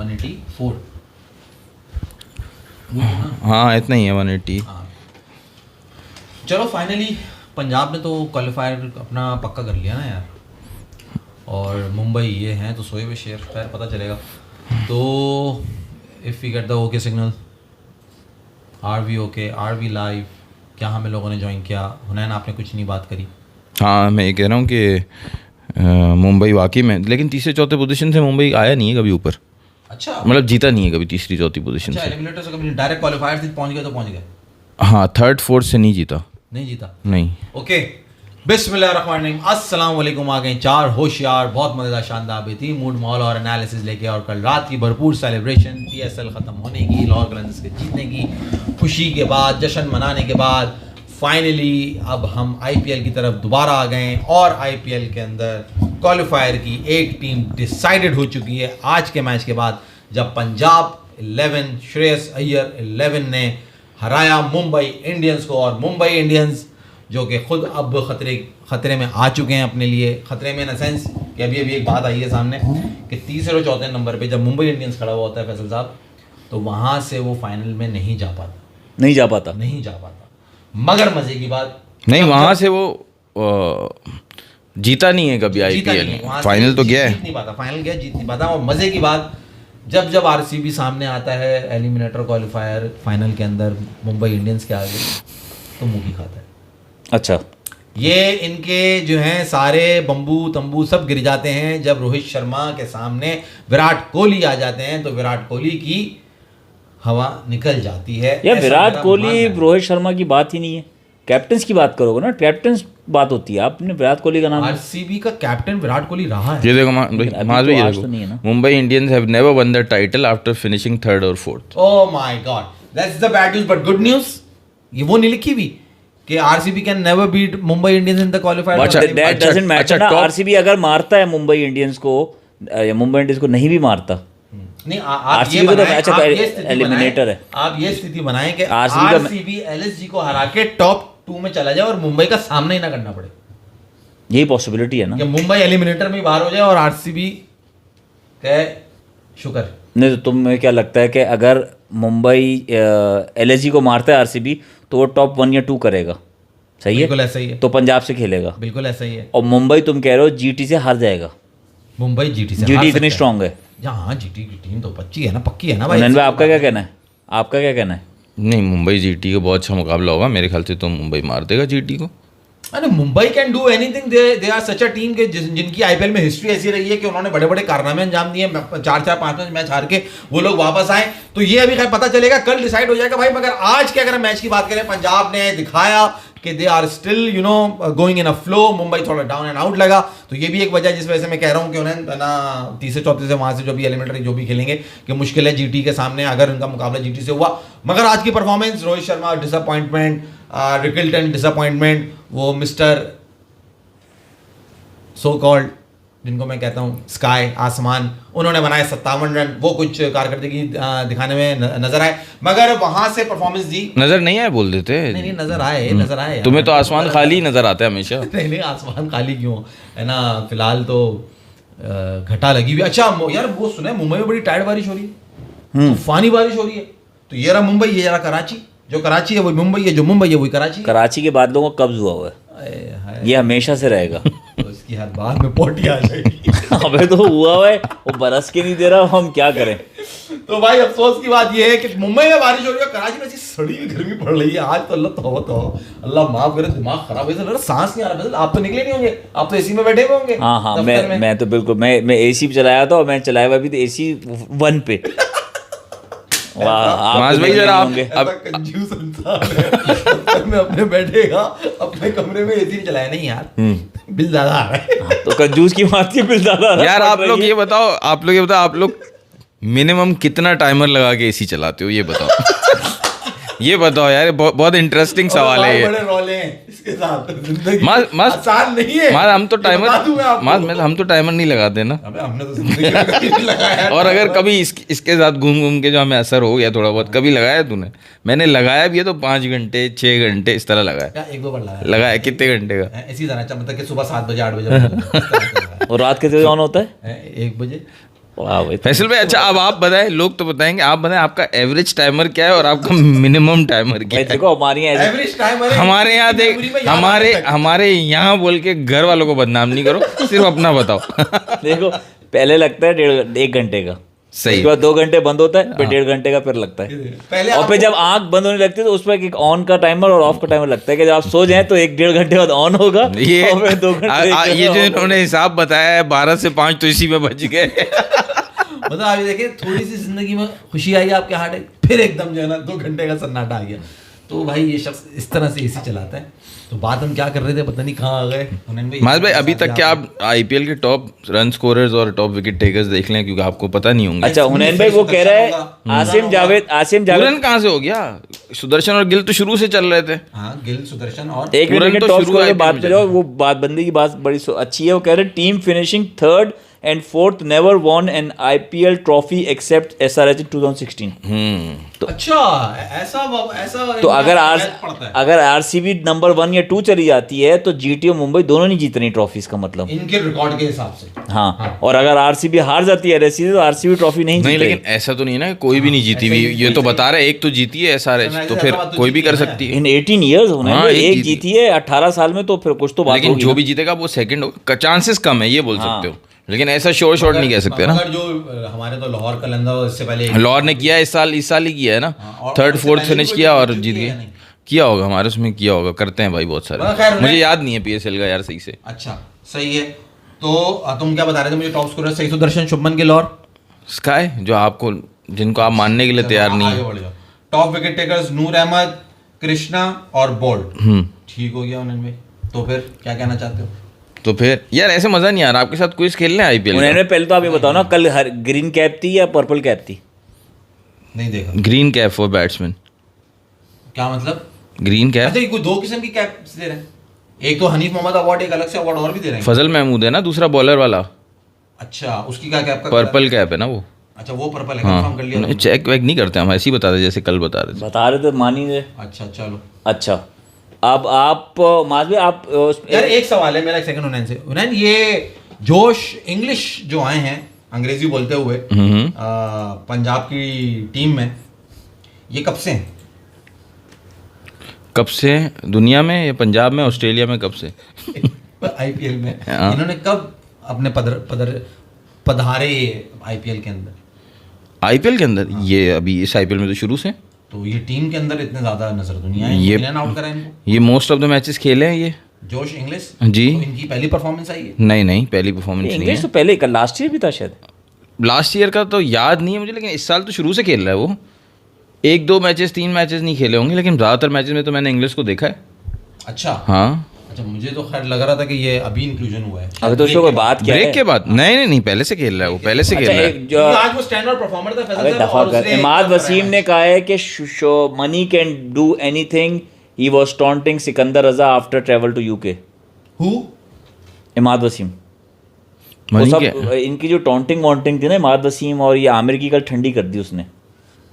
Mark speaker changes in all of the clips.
Speaker 1: 184।
Speaker 2: हाँ इतना ही है 180।
Speaker 1: हाँ चलो फाइनली पंजाब ने तो क्वालिफायर अपना पक्का कर लिया ना यार, और मुंबई ये हैं तो सोए हुए शेर, खैर पता चलेगा। तो if we get the okay signal, are we okay, are we live, क्या हमें लोगों ने ज्वाइन किया? हुनैन आपने कुछ नहीं बात करी।
Speaker 2: हाँ मैं ये कह रहा हूँ कि मुंबई वाकई में, लेकिन तीसरे चौथे पोजीशन से मुंबई आया नहीं है कभी ऊपर।
Speaker 1: अच्छा
Speaker 2: मतलब जीता नहीं है कभी तीसरी चौथी पोजीशन
Speaker 1: अच्छा,
Speaker 2: से।
Speaker 1: एलिमिनेटर से कभी डायरेक्ट क्वालिफायर से पहुंच गए तो पहुंच गए,
Speaker 2: हाँ थर्ड फोर्थ से नहीं जीता।
Speaker 1: नहीं जीता।
Speaker 2: नहीं।
Speaker 1: ओके बिस्मिल्लाहिर्रहमानिर्रहीम, अस्सलाम वालेकुम। आ गए चार होशियार, बहुत मज़ेदार शानदार बेहतरीन मूड माहौल और एनालिसिस लेके, और कल रात की भरपूर सेलिब्रेशन, PSL ख़त्म होने की, लाहौर कलंदर्स के जीतने की खुशी के बाद, जश्न मनाने के बाद फाइनली अब हम IPL की तरफ दोबारा आ गए हैं, और IPL के अंदर क्वालिफायर की एक टीम डिसाइडेड हो चुकी है आज के मैच के बाद, जब पंजाब 11 श्रेयस अय्यर 11 ने हराया मुंबई इंडियंस को। और मुंबई इंडियंस जो कि खुद अब खतरे में आ चुके हैं अपने लिए, खतरे में इन सेंस कि अभी एक बात आई है सामने कि तीसरे और चौथे नंबर पे जब मुंबई इंडियंस खड़ा हुआ होता है फैसल साहब, तो वहाँ से वो फाइनल में नहीं जा पाता। मगर मजे की बात
Speaker 2: नहीं, वहाँ से वो जीता नहीं है कभी IPL में। फाइनल तो गया है,
Speaker 1: जीत नहीं पाता, फाइनल गया, जीत नहीं पाता। और मजे की बात, जब RCB सामने आता है एलिमिनेटर क्वालिफायर फाइनल के अंदर मुंबई इंडियंस के आगे, तो मुंह की खाता है।
Speaker 3: अच्छा,
Speaker 1: ये इनके जो हैं सारे बम्बू तंबू सब गिर जाते हैं जब रोहित शर्मा के सामने विराट कोहली आ जाते हैं, तो विराट कोहली की हवा निकल जाती है।
Speaker 3: यार
Speaker 1: ऐसा
Speaker 3: विराट
Speaker 1: मेरा
Speaker 3: कोहली
Speaker 1: मानना है।
Speaker 3: रोहित शर्मा की बात ही नहीं है, कैप्टन्स की बात करोगे ना, कैप्टन्स बात होती है। आपने विराट कोहली का नाम
Speaker 1: RCB का कैप्टन विराट कोहली रहा है।
Speaker 2: ये देखो
Speaker 3: अभी
Speaker 2: माज
Speaker 3: तो
Speaker 2: भाई, ये
Speaker 3: आज
Speaker 2: देखो
Speaker 3: तो नहीं है ना।
Speaker 2: Mumbai Indians have never won the title after finishing third और fourth.
Speaker 1: Oh my God, that's the bad news but good news. ये वो नहीं लिखी भी कि RCB can never beat Mumbai Indians in the qualifier.
Speaker 3: But that doesn't matter ना।
Speaker 2: top-
Speaker 3: RCB अगर मारता है मुंबई इंडियंस को, या मुंबई इंडियंस को नहीं भी मारता,
Speaker 1: नहीं आप
Speaker 3: RCB
Speaker 1: ये
Speaker 3: को तो
Speaker 1: बनाएं,
Speaker 3: अच्छा,
Speaker 1: आप ये स्थिति
Speaker 3: एलिमिनेटर
Speaker 1: बनाएं,
Speaker 3: है।
Speaker 1: आप ये स्थिति बनाएं कि
Speaker 3: RCB का
Speaker 1: RCB LSG को हरा के टॉप 2 में चला जाए और मुंबई का सामना ही ना करना पड़े,
Speaker 3: यही पॉसिबिलिटी है ना।
Speaker 1: कि मुंबई एलिमिनेटर में ही बाहर हो जाए और RCB कहे शुक्र।
Speaker 3: नहीं तो तुम्हें क्या लगता है कि अगर मुंबई LSG को मारता है RCB, तो वो टॉप 1 या 2 करेगा? सही है,
Speaker 1: बिल्कुल ऐसा ही है,
Speaker 3: तो पंजाब से खेलेगा।
Speaker 1: बिल्कुल ऐसा ही है।
Speaker 3: और मुंबई तुम कह रहे हो GT से हार जाएगा?
Speaker 1: मुंबई GT से
Speaker 3: GT
Speaker 1: हार
Speaker 3: इतनी
Speaker 1: सकता है।
Speaker 3: स्ट्रांग है।
Speaker 1: हाँ GT की टीम तो पक्की है ना, पक्की है ना भाई।
Speaker 3: भाई आपका क्या कहना है? आपका क्या कहना है?
Speaker 2: नहीं, मुंबई GT का बहुत अच्छा मुकाबला होगा मेरे ख्याल से, तो मुंबई मार देगा GT को।
Speaker 1: अरे Mumbai can do anything, they are such a team के जिनकी IPL में हिस्ट्री ऐसी रही है कि उन्होंने बड़े बड़े कारनामे अंजाम दिए, 4-4 5-5 मैच हार के वो लोग वापस आए। तो ये अभी खैर पता चलेगा, कल डिसाइड हो जाएगा भाई। मगर आज के अगर मैच की बात करें, पंजाब ने दिखाया कि they are still going in a flow. Mumbai थोड़ा डाउन एंड आउट लगा, तो ये भी एक वजह जिस वजह से मैं कह रहा हूँ कि उन्हें ना तीसरे चौथे से वहाँ से जो भी एलिमिनेटरी जो भी खेलेंगे कि मुश्किल है GT के सामने, अगर उनका मुकाबला GT से हुआ। मगर आज की performance, Rohit Sharma disappointment, Rickelton disappointment, वो मिस्टर सो कॉल्ड जिनको मैं कहता हूँ स्काई आसमान, उन्होंने बनाए 57 रन, वो कुछ कारकर्दगी दिखाने में नजर आए। मगर वहां से परफॉर्मेंस दी
Speaker 2: नजर नहीं आए बोल देते।
Speaker 1: नहीं नजर आए, नजर आए।
Speaker 2: तुम्हें तो आसमान खाली ही नजर आता है हमेशा।
Speaker 1: नहीं आसमान खाली क्यों है ना, फिलहाल तो घटा लगी हुई। अच्छा यार वो सुना है मुंबई में बड़ी टाइट बारिश हो रही है, तूफानी बारिश हो रही है। तो ये रहा मुंबई, ये रहा कराची। जो कराची है वही मुंबई है, जो मुंबई है वही कराची है।
Speaker 3: कराची के बादलों को कब्ज हुआ हुआ है, ये हमेशा से रहेगा।
Speaker 1: तो इसकी हर बात में पोटी आ जाएगी।
Speaker 3: अबे तो हुआ हुआ है, वो बरस के नहीं दे रहा, हम क्या करें।
Speaker 1: तो भाई अफसोस की बात यह है कि मुंबई में बारिश हो रही है, कराची में ऐसी सड़ी हुई गर्मी पड़ रही है आज तो। अल्लाह माफ करे, दिमाग खराब है, तो सांस नहीं आ रहा। आप तो निकले नहीं होंगे, आप तो AC में बैठे हुए होंगे।
Speaker 3: हाँ मैं तो बिल्कुल मैं AC पे चलाया था, और मैं चलाया हुआ भी तो AC 1 पे।
Speaker 2: माज भाई जरा आप
Speaker 1: अब कंजूस इंसान है, में अपने बैठेगा अपने कमरे में AC चलाया नहीं यार, बिल ज्यादा आ रहा है।
Speaker 3: तो कंजूस की बात की बिल ज्यादा
Speaker 2: यार आप लोग ये बताओ, आप लोग मिनिमम कितना टाइमर लगा के AC चलाते हो, ये बताओ। ये बताओ यार, बहुत इंटरेस्टिंग सवाल है ये।
Speaker 1: बड़े रोले हैं इसके साथ, जिंदगी
Speaker 2: मस्त
Speaker 1: आसान नहीं है।
Speaker 2: हम तो टाइमर
Speaker 1: हम
Speaker 2: तो टाइमर नहीं लगाते ना।
Speaker 1: अबे हमने तो जिंदगी में कभी नहीं लगाया।
Speaker 2: और अगर कभी इसके साथ घूम के जो हमें असर हो गया थोड़ा बहुत, कभी लगाया तूने? मैंने लगाया भी है तो 5 घंटे 6 घंटे इस तरह लगाया।
Speaker 1: एक दो बार
Speaker 2: लगाया कितने घंटे का?
Speaker 1: इसी तरह मतलब कि सुबह 7 बजे 8 बजे
Speaker 3: और रात कितने बजे ऑन होता है?
Speaker 1: 1 बजे।
Speaker 3: वाह भाई।
Speaker 2: फैसल भाई अच्छा अब आप बताएं, लोग तो बताएंगे, आप बताएं आपका एवरेज टाइमर क्या है और आपका मिनिमम टाइमर क्या
Speaker 3: भाई
Speaker 2: है?
Speaker 3: देखो हमारे यहाँ ऐसे-
Speaker 1: एवरेज टाइमर
Speaker 2: हमारे यहाँ देख, हमारे यहाँ बोल के घर वालों को बदनाम नहीं करो, सिर्फ अपना बताओ।
Speaker 3: देखो पहले लगता है 1 घंटे का,
Speaker 2: सही।
Speaker 3: उसके बाद 2 घंटे बंद होता है, फिर 1.5 घंटे का फिर लगता है,
Speaker 1: पहले
Speaker 3: और फिर जब आंख बंद होने लगती है तो उस पर एक ऑन का टाइमर और ऑफ का टाइमर लगता है कि जब आप सो जाएं तो 1-1.5 घंटे बाद ऑन होगा
Speaker 2: ये
Speaker 3: और फिर 2 घंटे
Speaker 2: ये जो इन्होंने हिसाब बताया है 12 से 5 तो इसी में बच गए।
Speaker 1: मतलब आप ये देखिए, थोड़ी सी जिंदगी में खुशी आई आपके हार्ट है, फिर एकदम जो है ना 2 घंटे का सन्नाटा आ गया। तो भाई ये शख्स इस तरह से एसी चलाता है। तो बात हम क्या कर रहे थे, पता नहीं कहाँ आ गए।
Speaker 2: माज भाई अभी तक क्या आप आईपीएल के टॉप रन स्कोरर्स और टॉप विकेट टेकर्स देख लें, क्योंकि आपको पता नहीं होंगे।
Speaker 3: अच्छा हुनैन भाई वो कह रहा है आसिम जावेद
Speaker 2: पूरन कहाँ से हो गया? सुदर्शन और गिल तो शुरू से चल रहे थे।
Speaker 1: हाँ, गिल, सुदर्शन और
Speaker 3: एक
Speaker 2: पूरन
Speaker 3: मिनट
Speaker 2: तो
Speaker 3: टॉप
Speaker 2: शुरू
Speaker 3: स्कोर की
Speaker 2: IPL
Speaker 3: बात
Speaker 2: में
Speaker 3: कर रहे हो, वो बात बंदी की बात बड़ी अच्छी है। वो कह रहे हैं team finishing 3rd and 4th never won an IPL trophy except SRH in 2016।
Speaker 1: अच्छा ऐसा
Speaker 3: तो
Speaker 1: पड़ता है।
Speaker 3: अगर आरसीबी नंबर 1 या 2 चली जाती है तो जीटी और मुंबई दोनों नहीं जीतनी ट्रॉफीज का मतलब।
Speaker 1: इनके रिकॉर्ड के हिसाब से
Speaker 3: हाँ, और अगर आरसीबी हार जाती है तो आरसीबी ट्रॉफी नहीं
Speaker 2: नहीं,
Speaker 3: जीतेगी।
Speaker 2: लेकिन ऐसा तो नहीं है ना, कोई भी नहीं जीती हुई। ये तो बता रहे एक तो जीती है एसआरएच, तो फिर कोई भी कर सकती है।
Speaker 3: इन 18 years उन्होंने
Speaker 2: हाँ, एक
Speaker 3: एक जीती है 18 साल में, तो फिर कुछ तो बात
Speaker 2: लेकिन
Speaker 3: होगी
Speaker 2: जो
Speaker 3: ना।
Speaker 2: भी जीतेगा वो सेकंड होगा, चांसेस कम है ये बोल
Speaker 3: हाँ।
Speaker 2: सकते हो, लेकिन ऐसा शोर शॉट नहीं कह सकते ना।
Speaker 1: अगर जो हमारे तो लाहौर कलंदर इससे पहले
Speaker 2: लाहौर ने किया इस साल ही किया है ना,
Speaker 1: और
Speaker 2: 3rd
Speaker 1: उससे
Speaker 2: 4th
Speaker 1: पहले
Speaker 2: फिनिश
Speaker 1: भी
Speaker 2: किया
Speaker 1: कोई
Speaker 2: और
Speaker 1: जीत
Speaker 2: जीत
Speaker 1: चुकी है या
Speaker 2: गए।
Speaker 1: नहीं?
Speaker 2: किया होगा हमारे उसमें, किया होगा, करते हैं भाई बहुत
Speaker 1: खैर,
Speaker 2: सारे। मुझे याद नहीं है पीएसएल का यार सही से।
Speaker 1: अच्छा सही है। तो तुम क्या बता रहे थे मुझे? टॉप स्कोरर सही सुदर्शन, शुभमन गिल और
Speaker 2: स्काई, जो आपको जिनको आप मानने के लिए तैयार नहीं है।
Speaker 1: टॉप विकेट टेकर्स नूर अहमद, कृष्णा और बोल्ट। ठीक हो गया उन्होंने भाई। तो फिर क्या कहना चाहते हो?
Speaker 2: तो फिर यार ऐसे मजा नहीं आ रहा आपके साथ क्विज खेलने आईपीएल।
Speaker 3: उन्होंने पहले तो आप ये बताओ ना, कल ग्रीन कैप थी या पर्पल कैप थी?
Speaker 1: नहीं देखा।
Speaker 2: Green cap for batsman.
Speaker 1: क्या मतलब?
Speaker 2: ग्रीन कैप
Speaker 1: अच्छा, ये कोई 2 किस्म की कैप्स दे रहे हैं। एक तो हनीफ मोहम्मद अवार्ड, एक अलग से अवार्ड और भी दे रहे हैं।
Speaker 2: फजल महमूद है ना दूसरा बॉलर वाला,
Speaker 1: अच्छा, उसकी क्या कैप का?
Speaker 2: पर्पल कैप है ना वो।
Speaker 1: अच्छा, वो पर्पल है, कंफर्म कर लिया
Speaker 2: हाँ,
Speaker 1: तुमने?
Speaker 2: चेक वेक नहीं करते हम, ऐसे ही बता रहे जैसे कल बता रहे थे।
Speaker 3: बता रहे थे, मान ही रहे।
Speaker 1: अच्छा चलो।
Speaker 3: अच्छा अब आप माधवी आप
Speaker 1: यार एक सवाल है मेरा, एक सेकंड हुनैन से। हुनैन, ये जोश इंग्लिश जो आए हैं अंग्रेजी बोलते हुए पंजाब की टीम में, ये कब से हैं?
Speaker 2: कब से दुनिया में या पंजाब में, ऑस्ट्रेलिया में कब से?
Speaker 1: आईपीएल में
Speaker 2: हाँ।
Speaker 1: इन्होंने कब अपने पधारे आईपीएल के अंदर?
Speaker 2: आईपीएल के अंदर ये अभी इस आईपीएल में तो शुरू से,
Speaker 1: तो ये टीम के अंदर इतने ज्यादा नजर दुनिया है,
Speaker 2: ये
Speaker 1: आउट करा इनको।
Speaker 2: ये मोस्ट ऑफ द मैचेस खेले हैं ये।
Speaker 1: जोश इंग्लिश
Speaker 2: जी।
Speaker 1: तो इनकी पहली परफॉर्मेंस आई है?
Speaker 2: नहीं पहली परफॉर्मेंस नहीं
Speaker 3: इंग्लिश
Speaker 2: है।
Speaker 3: तो पहले लास्ट ईयर भी था शायद।
Speaker 2: लास्ट ईयर का तो याद नहीं है मुझे, लेकिन इस साल तो शुरू से खेल रहा है वो। 1-2 मैचेस 3 मैचेस नहीं खेले होंगे, लेकिन ज़्यादातर मैचेस में तो मैंने इंग्लिश को देखा है।
Speaker 1: अच्छा
Speaker 2: हाँ,
Speaker 1: अच्छा, मुझे तो खैर लग रहा था कि ये अभी इंक्लूजन हुआ है।
Speaker 3: अभी तो उसको कोई बात क्या
Speaker 2: ब्रेक
Speaker 3: है?
Speaker 2: के बाद नहीं पहले से खेल रहा है वो, पहले से खेल
Speaker 3: अच्छा
Speaker 2: रहा है।
Speaker 3: एक जो
Speaker 1: क्योंकि आज वो स्टैंडर्ड परफॉर्मर था फैसल
Speaker 3: अबे
Speaker 1: साहब,
Speaker 3: दफा
Speaker 1: और
Speaker 3: कर,
Speaker 1: उसने
Speaker 3: इमाद
Speaker 1: एक
Speaker 3: वसीम ने कहा है कि money can do anything, he was taunting Sikandar Raza after travel to UK.
Speaker 1: Who?
Speaker 3: Imad Wasim. वो
Speaker 2: मनी
Speaker 3: सब
Speaker 2: क्या?
Speaker 3: इनकी जो टॉन्टिंग वॉन्टिंग थी ना, इमाद वसीम और ये आमिर की कल ठंडी कर दी उसने।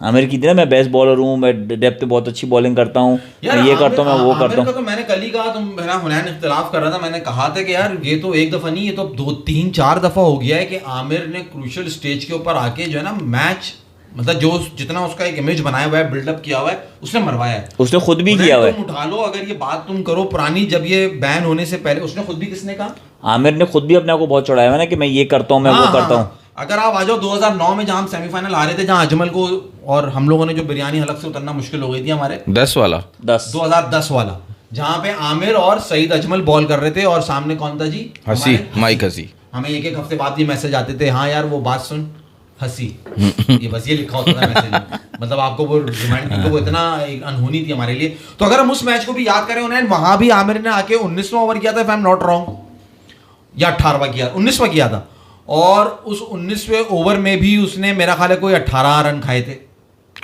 Speaker 3: आमिर की थी ना, मैं बेस्ट बॉलर हूँ, मैं डेप्थ पे बहुत अच्छी बॉलिंग करता हूँ, मैं ये करता हूँ, मैं वो करता हूँ।
Speaker 1: तो मैंने कल ही कहा, तुम मेरा हुनैन इख्तिलाफ कर रहा था, मैंने कहा था कि यार ये तो एक दफा नहीं, ये तो 2-3-4 दफा हो गया है कि आमिर ने क्रूशियल स्टेज के ऊपर आके जो है ना मैच, मतलब जो जितना उसका एक इमेज बनाया हुआ है, बिल्डअप किया हुआ है, उसने मरवाया है।
Speaker 3: उसने खुद भी किया हुआ है।
Speaker 1: तुम उठा लो, अगर ये बात तुम करो पुरानी, जब ये बैन होने से पहले उसने खुद भी, किसने कहा?
Speaker 3: आमिर ने खुद भी अपने आप को बहुत चढ़ाया है ना कि मैं ये करता हूँ, मैं वो करता हूँ।
Speaker 1: अगर आप आ जाओ 2009 में, जहां हम सेमीफाइनल आ रहे थे, जहां अजमल को और हम लोगों ने जो बिरयानी हलक से उतरना मुश्किल हो गई थी हमारे,
Speaker 2: 10 वाला
Speaker 1: 2010 वाला, जहां पे आमिर और सईद अजमल बॉल कर रहे थे और सामने कौन था जी?
Speaker 2: हसी,
Speaker 1: हमारे
Speaker 2: माइक हसी।
Speaker 1: हमें एक हफ्ते बाद ये मैसेज आते थे, हाँ यार वो बात सुन हसी, ये बस ये लिखा होता था मैसेज में। मतलब आपको वो रिमाइंड, क्योंकि वो इतना एक अनहोनी थी हमारे लिए। तो अगर हम उस मैच को भी याद करें, उन्हें वहां भी आमिर ने आके 19वां ओवर किया था, if I am not wrong, या 18वां किया, 19वां किया था, और उस 19वें ओवर में भी उसने मेरा ख्याल है कोई 18 रन खाए थे।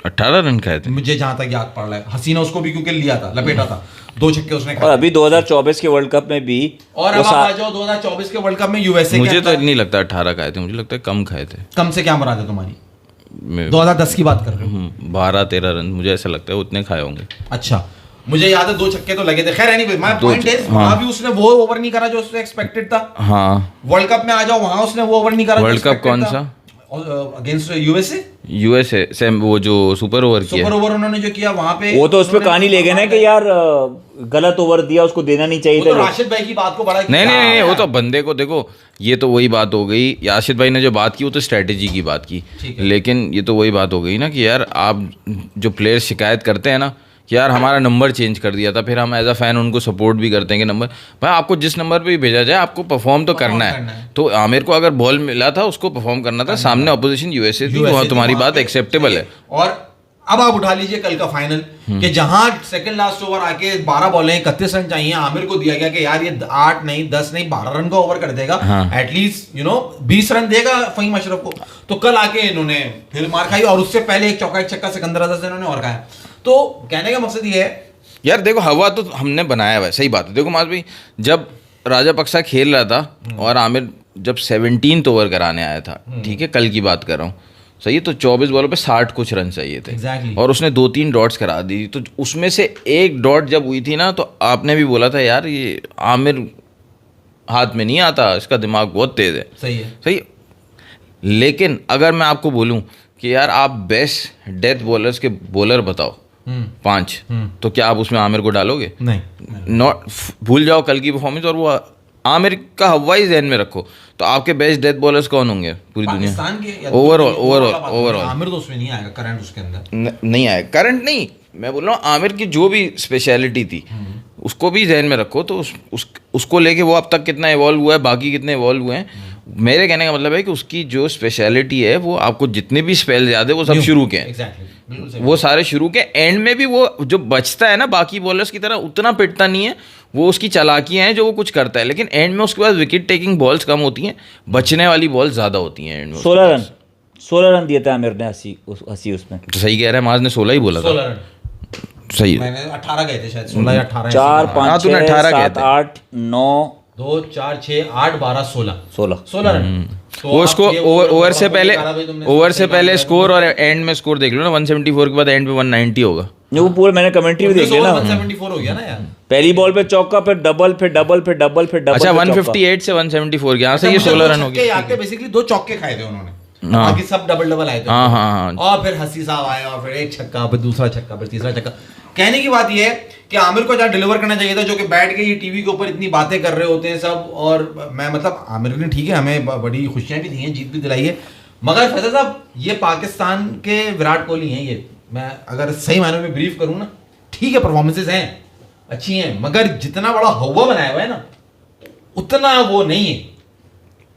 Speaker 2: 18 रन खाए थे
Speaker 1: मुझे जहां तक याद पड़ रहा है। हसीना उसको भी क्योंकि लिया था, लपेटा था, 2 छक्के उसने
Speaker 3: और
Speaker 1: खाए।
Speaker 3: अभी 2024 के वर्ल्ड कप में भी,
Speaker 1: और अब आ जाओ 2024 के वर्ल्ड कप में यूएसए
Speaker 2: मुझे तो नहीं लगता 18 खाए थे, मुझे लगता है कम खाए थे।
Speaker 1: कम से क्या मुराद है तुम्हारी?
Speaker 2: मैं
Speaker 1: 2010 की बात कर रहे हो?
Speaker 2: 12-13 रन मुझे ऐसा लगता है उतने खाए होंगे।
Speaker 1: अच्छा, मुझे याद है 2 छक्के तो लगे थे। खैर एनीवे, माय पॉइंट इज,
Speaker 2: हाँ।
Speaker 1: वहां भी उसने वो ओवर नहीं करा जो उससे एक्सपेक्टेड था।
Speaker 2: हाँ,
Speaker 1: वर्ल्ड कप में आ जाओ, वहां उसने वो ओवर नहीं करा जो
Speaker 2: वर्ल्ड कप
Speaker 1: expected
Speaker 2: कौन
Speaker 1: था।
Speaker 2: सा?
Speaker 1: अगेंस्ट यूएसए
Speaker 2: यूएसए से वो जो सुपर ओवर किया
Speaker 1: सुपर ओवर उन्होंने जो किया वहां पे,
Speaker 3: वो तो उस पर कहानी ले गए ना कि यार गलत ओवर दिया, उसको देना नहीं चाहिए
Speaker 1: वो तो
Speaker 3: था।
Speaker 1: राशिद भाई की बात को बड़ा
Speaker 2: नहीं, वो तो बंदे को देखो, ये तो वही बात हो गई, याशिद भाई ने जो बात की वो तो स्ट्रेटेजी की बात की, लेकिन ये तो वही बात हो गई ना कि यार आप जो प्लेयर शिकायत करते हैं ना कि यार हमारा नंबर चेंज कर दिया था, फिर हम एज अ फैन उनको सपोर्ट भी करते हैं कि नंबर, भाई आपको जिस नंबर पे भी भेजा जाए आपको परफॉर्म तो करना है। तो आमिर को अगर बॉल मिला था उसको परफॉर्म करना था, सामने अपोजिशन यूएसए थी, वहाँ तुम्हारी बात एक्सेप्टेबल है।
Speaker 1: और अब आप उठा लीजिए कल का फाइनल कि जहां सेकंड लास्ट ओवर आके 12 बॉलें 31 रन चाहिए, आमिर को दिया गया कि यार ये 8 नहीं 10 नहीं 12 रन का ओवर कर देगा, एटलीस्ट 20 रन देगा फहीम अशरफ को। तो कल आके इन्होंने फिर मार खाई, और उससे पहले एक चौका एक छक्का सिकंदर अजहर से इन्होंने और खाया। तो कहने का मकसद ये है
Speaker 2: यार देखो, हवा तो हमने बनाया हुआ है, सही बात है। देखो माज भाई, जब राजापक्सा खेल रहा था और आमिर जब 17th ओवर कराने आया था, ठीक है, कल की बात कर रहा हूँ, सही है, तो 24 बॉलों पे 60 कुछ रन चाहिए थे।
Speaker 1: Exactly.
Speaker 2: और उसने 2-3 डॉट्स करा दी, तो उसमें से एक डॉट जब हुई थी ना, तो आपने भी बोला था यार ये आमिर हाथ में नहीं आता, इसका दिमाग बहुत तेज है।
Speaker 1: सही है,
Speaker 2: सही। लेकिन अगर मैं आपको बोलूं कि यार आप बेस्ट डेथ बॉलर्स के बॉलर बताओ 5, तो क्या आप उसमें आमिर को डालोगे?
Speaker 1: नहीं,
Speaker 2: नॉट, भूल जाओ कल की परफॉर्मेंस और वो आमिर का हवा ही ज़हन में रखो। तो आपके बेस्ट डेथ बॉलर्स कौन होंगे पूरी दुनिया
Speaker 1: पाकिस्तान के
Speaker 2: ओवरऑल?
Speaker 1: आमिर तो उसमें नहीं आएगा, करंट उसके अंदर
Speaker 2: नहीं आएगा, करंट नहीं, मैं बोल रहा हूँ आमिर की जो भी स्पेशलिटी थी उसको भी जहन में रखो। तो उसको लेके वो अब तक कितना इवॉल्व हुआ है, बाकी कितने इवॉल्व हुए हैं। मेरे कहने का मतलब है कि उसकी जो स्पेशलिटी है वो आपको जितने भी स्पेल याद है वो सब शुरू के हैं, वो सारे शुरू के। एंड में भी वो जो बचता है ना बाकी बॉलर्स की तरह उतना पिटता नहीं है, वो उसकी चालाकियां हैं जो वो कुछ करता है, लेकिन एंड में उसके पास विकेट टेकिंग बॉल्स कम होती हैं, बचने वाली बॉल ज़्यादा होती हैं एंड में।
Speaker 3: 16 रन दिए थे आमिर ने 80 उसमें।
Speaker 2: तो सही कह रहा है, माज ने 16 ही बोला था।
Speaker 1: 16 रन
Speaker 2: सही है,
Speaker 1: मैंने 18 गए थे शायद, 16 या 18
Speaker 3: 4 5
Speaker 2: तूने
Speaker 3: 6
Speaker 2: 18
Speaker 3: 7 8 9
Speaker 1: 2 4 6 8 12 16
Speaker 3: 16
Speaker 1: रन। तो
Speaker 2: वो
Speaker 1: आप
Speaker 2: उसको
Speaker 1: ये
Speaker 2: ओवर से पहले
Speaker 1: भाई तुमने
Speaker 2: ओवर से
Speaker 1: सही
Speaker 2: पहले
Speaker 1: बात
Speaker 2: स्कोर और एंड में स्कोर देख लो ना, 174 के बाद एंड पे 190 होगा।
Speaker 3: वो पूरे मैंने कमेंट्री भी देख लिया ना,
Speaker 1: 174 हो गया ना यार।
Speaker 3: पहली बॉल पे चौका, फिर डबल, फिर डबल, फिर डबल, फिर डबल।
Speaker 2: अच्छा 158 से 174 यहाँ से ये 16 रन हो गए।
Speaker 1: यहाँ पे बेसिकली 2 चौके खाए थे उन्होंने, बाकी सब डबल आए थे।
Speaker 2: हाँ।
Speaker 1: और फिर हसी साहब आए और फिर एक छक्का, फिर दूसरा छक्का, फिर तीसरा छक्का। कहने की बात यह है कि आमिर को जहाँ डिलीवर करना चाहिए था, जो कि बैठ के ये टीवी के ऊपर इतनी बातें कर रहे होते हैं सब, और मैं मतलब आमिर ने ठीक है हमें बड़ी खुशियां भी दी हैं, जीत भी दिलाई है, मगर फैसल साहब ये पाकिस्तान के विराट कोहली हैं। ये मैं अगर सही मायनों में ब्रीफ करूँ ना, ठीक है परफॉर्मेंसेज हैं अच्छी हैं, मगर जितना बड़ा हवा बनाया हुआ है ना उतना वो नहीं है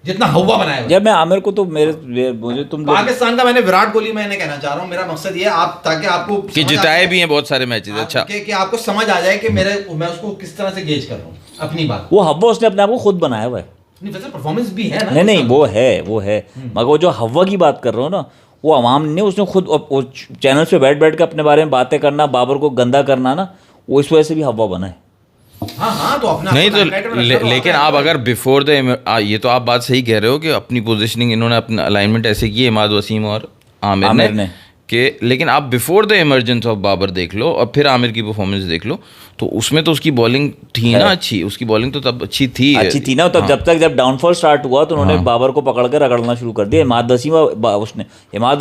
Speaker 1: जितना हवा बनाया हुआ।
Speaker 3: जब मैं आमिर को तो मुझे तुम
Speaker 1: पाकिस्तान का मैंने विराट कोहली मैंने कहना चाह रहा हूँ, मेरा मकसद ये है आप ताकि आपको
Speaker 2: कि जिताए भी हैं बहुत सारे मैचेस। अच्छा
Speaker 1: कि आपको समझ आ जाए कि मैं उसको किस तरह से गेज कर रहा हूँ अपनी बात।
Speaker 3: वो हवा उसने अपने आप को खुद बनाया हुआ है।
Speaker 1: नहीं वैसे परफॉर्मेंस भी है ना।
Speaker 3: नहीं वो है मगर वो जो हवा की बात कर रहा हूँ ना, वो अवाम ने उसने खुद चैनल पे बैठ के अपने बारे में बातें करना, बाबर को गंदा करना ना, वो इस वजह से भी हवा बना है।
Speaker 1: हाँ तो अपना
Speaker 2: नहीं तो लेकिन आप अगर बिफोर द ये तो आप बात सही कह रहे हो कि अपनी पोजीशनिंग इन्होंने अपना अलाइनमेंट ऐसे की इमाद वसीम और आमिर ने कि, लेकिन आप before the emergence of Babar देख लो और फिर आमिर की परफॉर्मेंस देख लो, तो उसमें तो उसकी बॉलिंग थी ना अच्छी, उसकी बॉलिंग तो तब अच्छी थी
Speaker 3: ना। तब जब डाउनफॉल स्टार्ट हुआ तो उन्होंने बाबर को पकड़ कर रगड़ना शुरू कर दिया। इमाद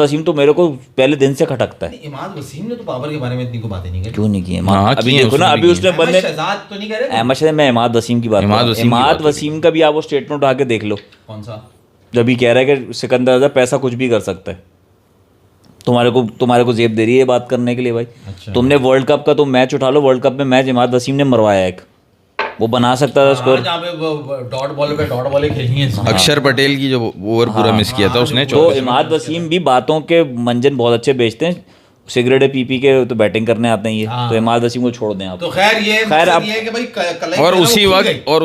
Speaker 3: वसीम तो मेरे को पहले दिन से खटकता है।
Speaker 1: इमाद वसीम ने तो बाबर के बारे में इतनी को बातें नहीं की।
Speaker 3: क्यों नहीं की? अभी देखो ना, अभी उसने बंदे
Speaker 1: शहजाद तो नहीं कह रहे।
Speaker 3: अहमद शहजाद, मैं इमाद वसीम की बात, इमाद वसीम का भी आप वो स्टेटमेंट उठा के देख लो।
Speaker 1: कौन सा?
Speaker 3: जब भी कह रहा है कि सिकंदर अजहर पैसा कुछ भी कर सकता है, तुम्हारे को जेब दे रही है बात करने के लिए भाई।
Speaker 1: अच्छा।
Speaker 3: तुमने वर्ल्ड कप का तुम मैच उठा लो, वर्ल्ड कप में मैच इमाद वसीम ने मरवाया एक, वो बना सकता था स्कोर।
Speaker 1: जहाँ पे डॉट बॉल खेलनी है।
Speaker 2: अक्षर पटेल की जो ओवर पूरा मिस किया था उसने।
Speaker 3: तो इमाद वसीम भी बातों के मंजन बहुत अच्छे बेचते हैं, सिगरेट पी के तो बैटिंग करने आते हैं ये। तो इमाद वसीम को छोड़ दें आप।
Speaker 1: तो खैर ये
Speaker 3: अब
Speaker 1: ये है कि भाई
Speaker 2: और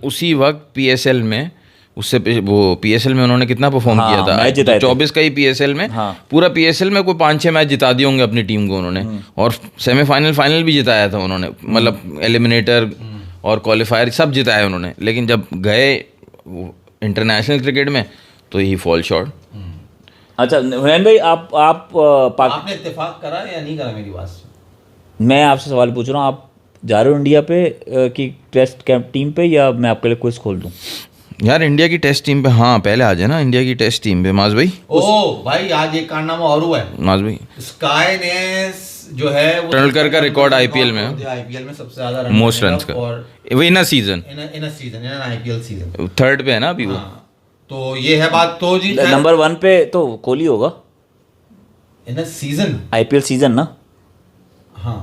Speaker 2: उसी वक्त पीएसएल में उससे वो पीएसएल में उन्होंने कितना परफॉर्म किया था, 24 का ही पीएसएल में। पूरा पीएसएल में कोई 5-6 मैच जिता दिए होंगे अपनी टीम को उन्होंने, और सेमीफाइनल फाइनल भी जिताया था उन्होंने, मतलब एलिमिनेटर और क्वालिफायर सब जिताया उन्होंने। लेकिन जब गए इंटरनेशनल क्रिकेट में तो ही फॉल शॉर्ट।
Speaker 3: अच्छा हुसैन भाई,
Speaker 1: आपने इत्तेफाक करा या नहीं करा मेरी बात से?
Speaker 3: मैं आपसे सवाल पूछ रहा हूँ, आप जा रहे हो इंडिया पे की टेस्ट कैंप टीम पे, या मैं आपके लिए क्विज खोल दूँ?
Speaker 2: यार इंडिया की टेस्ट टीम पे, हाँ पहले आ जाए ना इंडिया की टेस्ट टीम पे माज भाई।
Speaker 1: ओ भाई आज एक कारनामा और हुआ है,
Speaker 2: माज भाई
Speaker 1: स्काई ने जो है वो
Speaker 2: तेंदुलकर का रिकॉर्ड IPL में,
Speaker 1: आईपीएल में सबसे ज्यादा रन
Speaker 2: मोस्ट रन का,
Speaker 1: और
Speaker 2: वो in a season,
Speaker 1: in a season, in IPL season
Speaker 2: third पे है ना अभी वो।
Speaker 1: हाँ, तो ये है बात तो जी
Speaker 3: नंबर 1 पे तो कोहली होगा
Speaker 1: इन अ सीजन।
Speaker 3: IPL सीजन ना,
Speaker 1: हाँ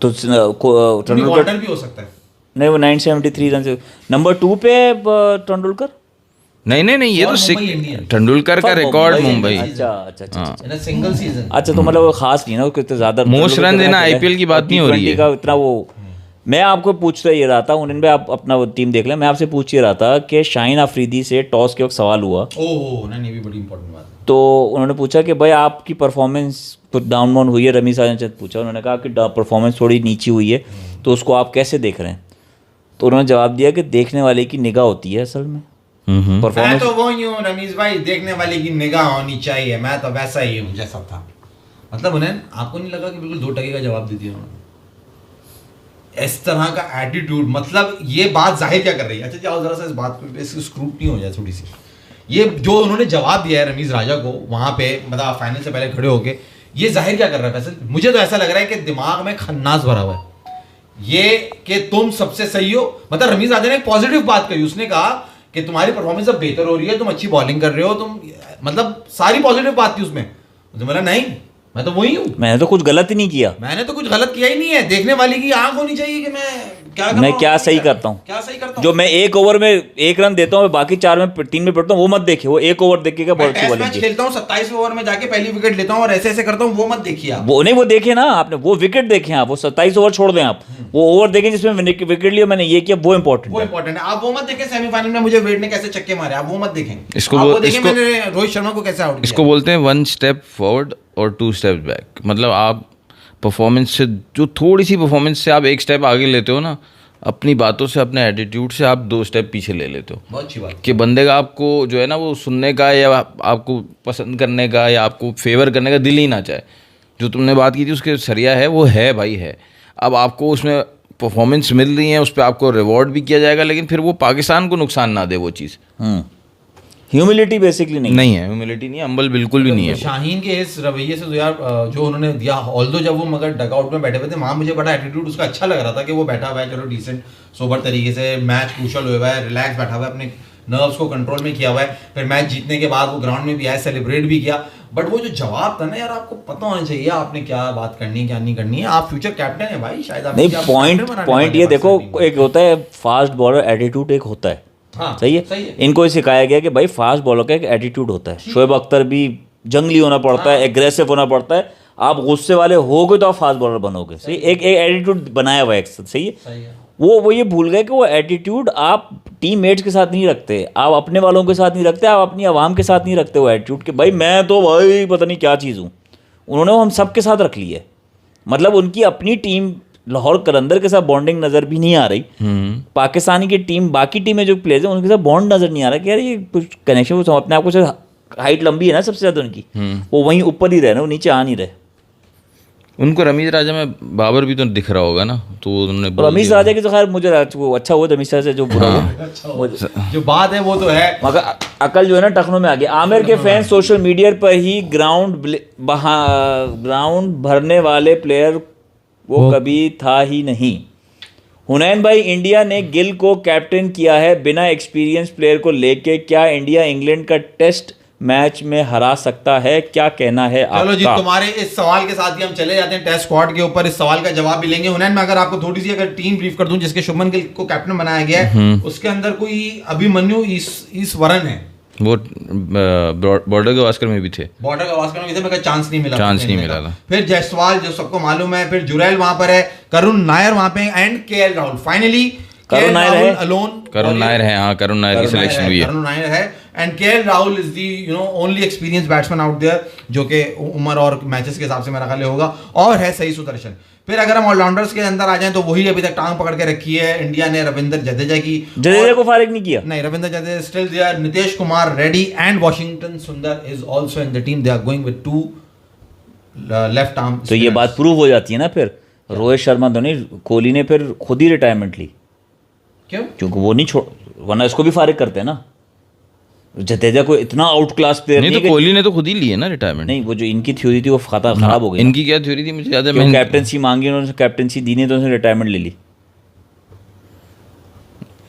Speaker 3: तो तेंदुलकर
Speaker 1: वार्नर भी हो सकता है।
Speaker 3: नहीं, वो 973 रन से नंबर 2 पे तेंदुलकर।
Speaker 2: नहीं ये
Speaker 1: और
Speaker 2: तो
Speaker 1: मुंबई इंडियंस।
Speaker 2: तेंदुलकर का रिकॉर्ड मुंबई।
Speaker 3: अच्छा
Speaker 1: इन अ सिंगल सीजन।
Speaker 3: अच्छा, तो मतलब वो खास नहीं ना, वो कितने ज्यादा
Speaker 2: मोस्ट रन देना IPL की बात नहीं हो रही है
Speaker 3: का इतना वो। मैं आपको पूछता ये रहा था, उन्होंने भी आप अपना वो टीम देख लें, मैं आपसे पूछ ये रहा था कि शाहीन अफरीदी से टॉस के वक्त सवाल हुआ,
Speaker 1: ओह नहीं, ये भी बड़ी इंपॉर्टेंट बात है।
Speaker 3: तो उन्होंने पूछा कि भाई आपकी परफॉर्मेंस डाउन डाउन हुई है, रमीज साजन से पूछा, उन्होंने कहा कि परफॉर्मेंस थोड़ी नीची हुई है, तो उसको आप कैसे देख रहे हैं? तो उन्होंने जवाब दिया कि देखने वाले की निगाह होती है असल में।
Speaker 1: मैं
Speaker 3: परफॉर्मेंस
Speaker 1: तो वो ही हूँ रमीज भाई, देखने वाले की निगाह होनी चाहिए, मैं तो वैसा ही हूँ जैसा था। मतलब उन्हें आपको नहीं लगा कि बिल्कुल 2 टके का जवाब दे दिया उन्होंने? इस तरह का एटीट्यूड, मतलब ये बात जाहिर क्या कर रही है? अच्छा जाओ जरा सा इस बात पे स्क्रूटनी हो जाए थोड़ी सी। ये जो उन्होंने जवाब दिया है रमीज राजा को वहां पे, मतलब फाइनल से पहले खड़े होके, ये जाहिर क्या कर रहा है? फैसल मुझे तो ऐसा लग रहा है कि दिमाग में खन्नास भरा हुआ है ये कि तुम सबसे सही हो। मतलब रमीज राजा ने एक पॉजिटिव बात कही, उसने कहा कि तुम्हारी परफॉर्मेंस अब बेहतर हो रही है, तुम अच्छी बॉलिंग कर रहे हो, तुम मतलब सारी पॉजिटिव बात थी उसमें। मुझे बोला नहीं, मैं तो वही हूँ,
Speaker 3: मैंने तो कुछ गलत ही नहीं किया,
Speaker 1: मैंने तो कुछ गलत किया ही नहीं है। देखने वाले की आंख होनी चाहिए कि मैं क्या कर
Speaker 3: मैं
Speaker 1: रहा हूँ,
Speaker 3: क्या सही करता हूँ,
Speaker 1: क्या सही करता हूँ।
Speaker 3: जो मैं 1 ओवर में 1 रन देता हूँ, बाकी 4 में 3 में पड़ता हूँ, वो मत देखिए। वो 1 ओवर देखिएगा बहुत अच्छी
Speaker 1: टेस्ट
Speaker 3: बॉलिंग
Speaker 1: मैच
Speaker 3: की,
Speaker 1: खेलता हूँ 27 ओवर में जाके पहली विकेट लेता हूँ और ऐसे ऐसे करता हूँ, वो मत देखिए आप।
Speaker 3: वो नहीं, वो देखे ना आपने, वो विकेट देखे आप, वो 27 ओवर छोड़ दें आप, वो ओवर देखें जिसमें विकेट लिया मैंने, ये किया, वो इंपॉर्टेंट
Speaker 1: वो
Speaker 3: है।
Speaker 1: इंपॉर्टेंट है। आप वो मत देखें सेमीफाइनल में मुझे वेट ने कैसे छक्के मारे, आप वो मत देखें।
Speaker 2: इसको
Speaker 1: आप
Speaker 2: वो-
Speaker 1: वो देखें
Speaker 2: इसको-
Speaker 1: मैंने रोहित शर्मा को कैसे आउट
Speaker 2: इसको
Speaker 1: किया।
Speaker 2: बोलते हैं 1 स्टेप फॉरवर्ड और 2 स्टेप बैक। मतलब आप परफॉर्मेंस से, जो थोड़ी सी परफॉर्मेंस से आप 1 स्टेप आगे लेते हो ना, अपनी बातों से, अपने एटीट्यूड से आप 2 स्टेप पीछे ले लेते हो।
Speaker 1: बहुत अच्छी बात।
Speaker 2: कि बंदे का आपको जो है ना वो सुनने का या आपको पसंद करने का या आपको फेवर करने का दिल ही ना चाहे। जो तुमने बात की थी उसके सरिया है, वो है भाई है। अब आपको उसमें परफॉर्मेंस मिल रही है, उस पर आपको रिवॉर्ड भी किया जाएगा, लेकिन फिर वो पाकिस्तान को नुकसान ना दे वो चीज़।
Speaker 3: ह्यूमिलिटी बेसिकली नहीं
Speaker 2: है, ह्यूमिलिटी नहीं है, अम्बल बिल्कुल भी नहीं है।
Speaker 1: शाहीन के इस रवैये से तो यार जो उन्होंने दिया, ऑल्दो जब वो मगर डगआउट में बैठे हुए थे वहाँ मुझे बड़ा एटीट्यूड उसका अच्छा लग रहा था कि वो बैठा हुआ है, चलो डिसेंट सोबर तरीके से, मैच क्रूशल हुआ है, रिलैक्स बैठा हुआ है, अपने नर्व्स को कंट्रोल में किया हुआ है। फिर मैच जीतने के बाद वो ग्राउंड में भी आया, सेलिब्रेट भी किया। बट वो जो जवाब था ना यार, आपको पता होना चाहिए आपने क्या बात करनी है क्या नहीं करनी है। आप फ्यूचर कैप्टन है भाई, शायद
Speaker 3: नहीं। पॉइंट ये देखो, एक होता है फास्ट बॉलर एटीट्यूड, एक होता है,
Speaker 1: हाँ,
Speaker 3: सही है। इनको ही सिखाया गया कि भाई फास्ट बॉलर का एक एटीट्यूड होता है। शोएब अख्तर भी जंगली होना पड़ता है, एग्रेसिव होना पड़ता है। आप गुस्से वाले होगे तो आप फास्ट बॉलर बनोगे, सही। एक एटीट्यूड बनाया हुआ है, सही है। वो ये भूल गए कि वो एटीट्यूड आप टीम मेट्स के साथ नहीं रखते, आप अपने वालों के साथ नहीं रखते, आप अपनी आवाम के साथ नहीं रखते वो एटीट्यूड कि भाई मैं तो भाई पता नहीं क्या चीज़ हूँ। उन्होंने वो हम सब के साथ रख ली है। मतलब उनकी अपनी टीम लाहौर कलंदर के साथ बॉन्डिंग नज़र भी नहीं आ रही, पाकिस्तानी की टीम, बाकी टीमें जो प्लेयर्स हैं उनके साथ बॉन्ड नज़र नहीं आ रहा कि यार ये कुछ कनेक्शन, वो अपने आप को, हाइट लंबी है ना सबसे ज़्यादा उनकी, वो वहीं ऊपर ही रहे ना, वो नीचे आ नहीं रहे।
Speaker 2: उनको रमीज राजा में बाबर भी तो दिख रहा होगा ना, तो उन्होंने
Speaker 3: रमीज राजा की तो खैर मुझे वो अच्छा हुआ, रमीज राजा से जो बुरा हुआ
Speaker 1: जो बात है वो तो है,
Speaker 3: मगर अकल जो है ना टखनों में आ गया। आमिर के फैंस सोशल मीडिया पर ही ग्राउंड भरने वाले प्लेयर वो कभी था ही नहीं। हुनैन भाई, इंडिया ने गिल को कैप्टन किया है बिना एक्सपीरियंस प्लेयर को लेके, क्या इंडिया इंग्लैंड का टेस्ट मैच में हरा सकता है? क्या कहना है आपका?
Speaker 1: चलो जी, तुम्हारे इस सवाल के साथ ही हम चले जाते हैं टेस्ट स्क्वाड के ऊपर। इस सवाल का जवाब भी लेंगे। हुनैन, मैं अगर आपको थोड़ी सी अगर टीम ब्रीफ कर दूं जिसके शुभमन गिल को कैप्टन बनाया गया है, उसके अंदर कोई अभिमन्यु ईश्वरन है,
Speaker 2: वो बॉर्डर गवास्कर में भी थे,
Speaker 1: बॉर्डर गवास्कर में भी थे, मगर चांस नहीं मिला
Speaker 2: था।
Speaker 1: फिर जायसवाल जो सबको मालूम है, फिर जुरैल वहां पर है, करुण नायर वहां पे, एंड केएल राहुल। फाइनली
Speaker 3: करुण नायर है,
Speaker 2: करुण नायर है, हाँ करुण नायर की सिलेक्शन हुई है,
Speaker 1: करुण नायर है, and KL Rahul is the only experience batsman out there, जो कि उम्र और मैचेस के हिसाब से मेरा ख्याल होगा, और है सही सुदर्शन। फिर अगर हम ऑलराउंडर्स के अंदर आ जाएं तो वही अभी तक टांग पकड़ के रखी है इंडिया ने, रविंद्र जडेजा की।
Speaker 3: जडेजा को फारिग नहीं किया,
Speaker 1: नहीं, Ravindra Jadeja still there, Nitish Kumar ready, and Washington Sundar is also in the team. They are going with 2 left arm.
Speaker 3: तो ये बात प्रूव हो जाती है ना, फिर रोहित शर्मा तो नहीं, कोहली ने फिर खुद ही रिटायरमेंट ली,
Speaker 1: क्यों?
Speaker 3: क्योंकि वो नहीं छोड़, वरना इसको भी फारिग करते हैं ना। जडेजा को इतना आउट क्लास प्लेयर
Speaker 2: नहीं, तो कोहली ने तो खुद ही ली है ना रिटायरमेंट।
Speaker 3: नहीं, वो जो इनकी थ्योरी थी वो खराब हो गई।
Speaker 2: इनकी क्या थ्योरी थी मुझे याद है,
Speaker 3: मैं कैप्टनसी मांगी, उन्होंने कैप्टनसी दी नहीं तो उन्होंने रिटायरमेंट ले ली।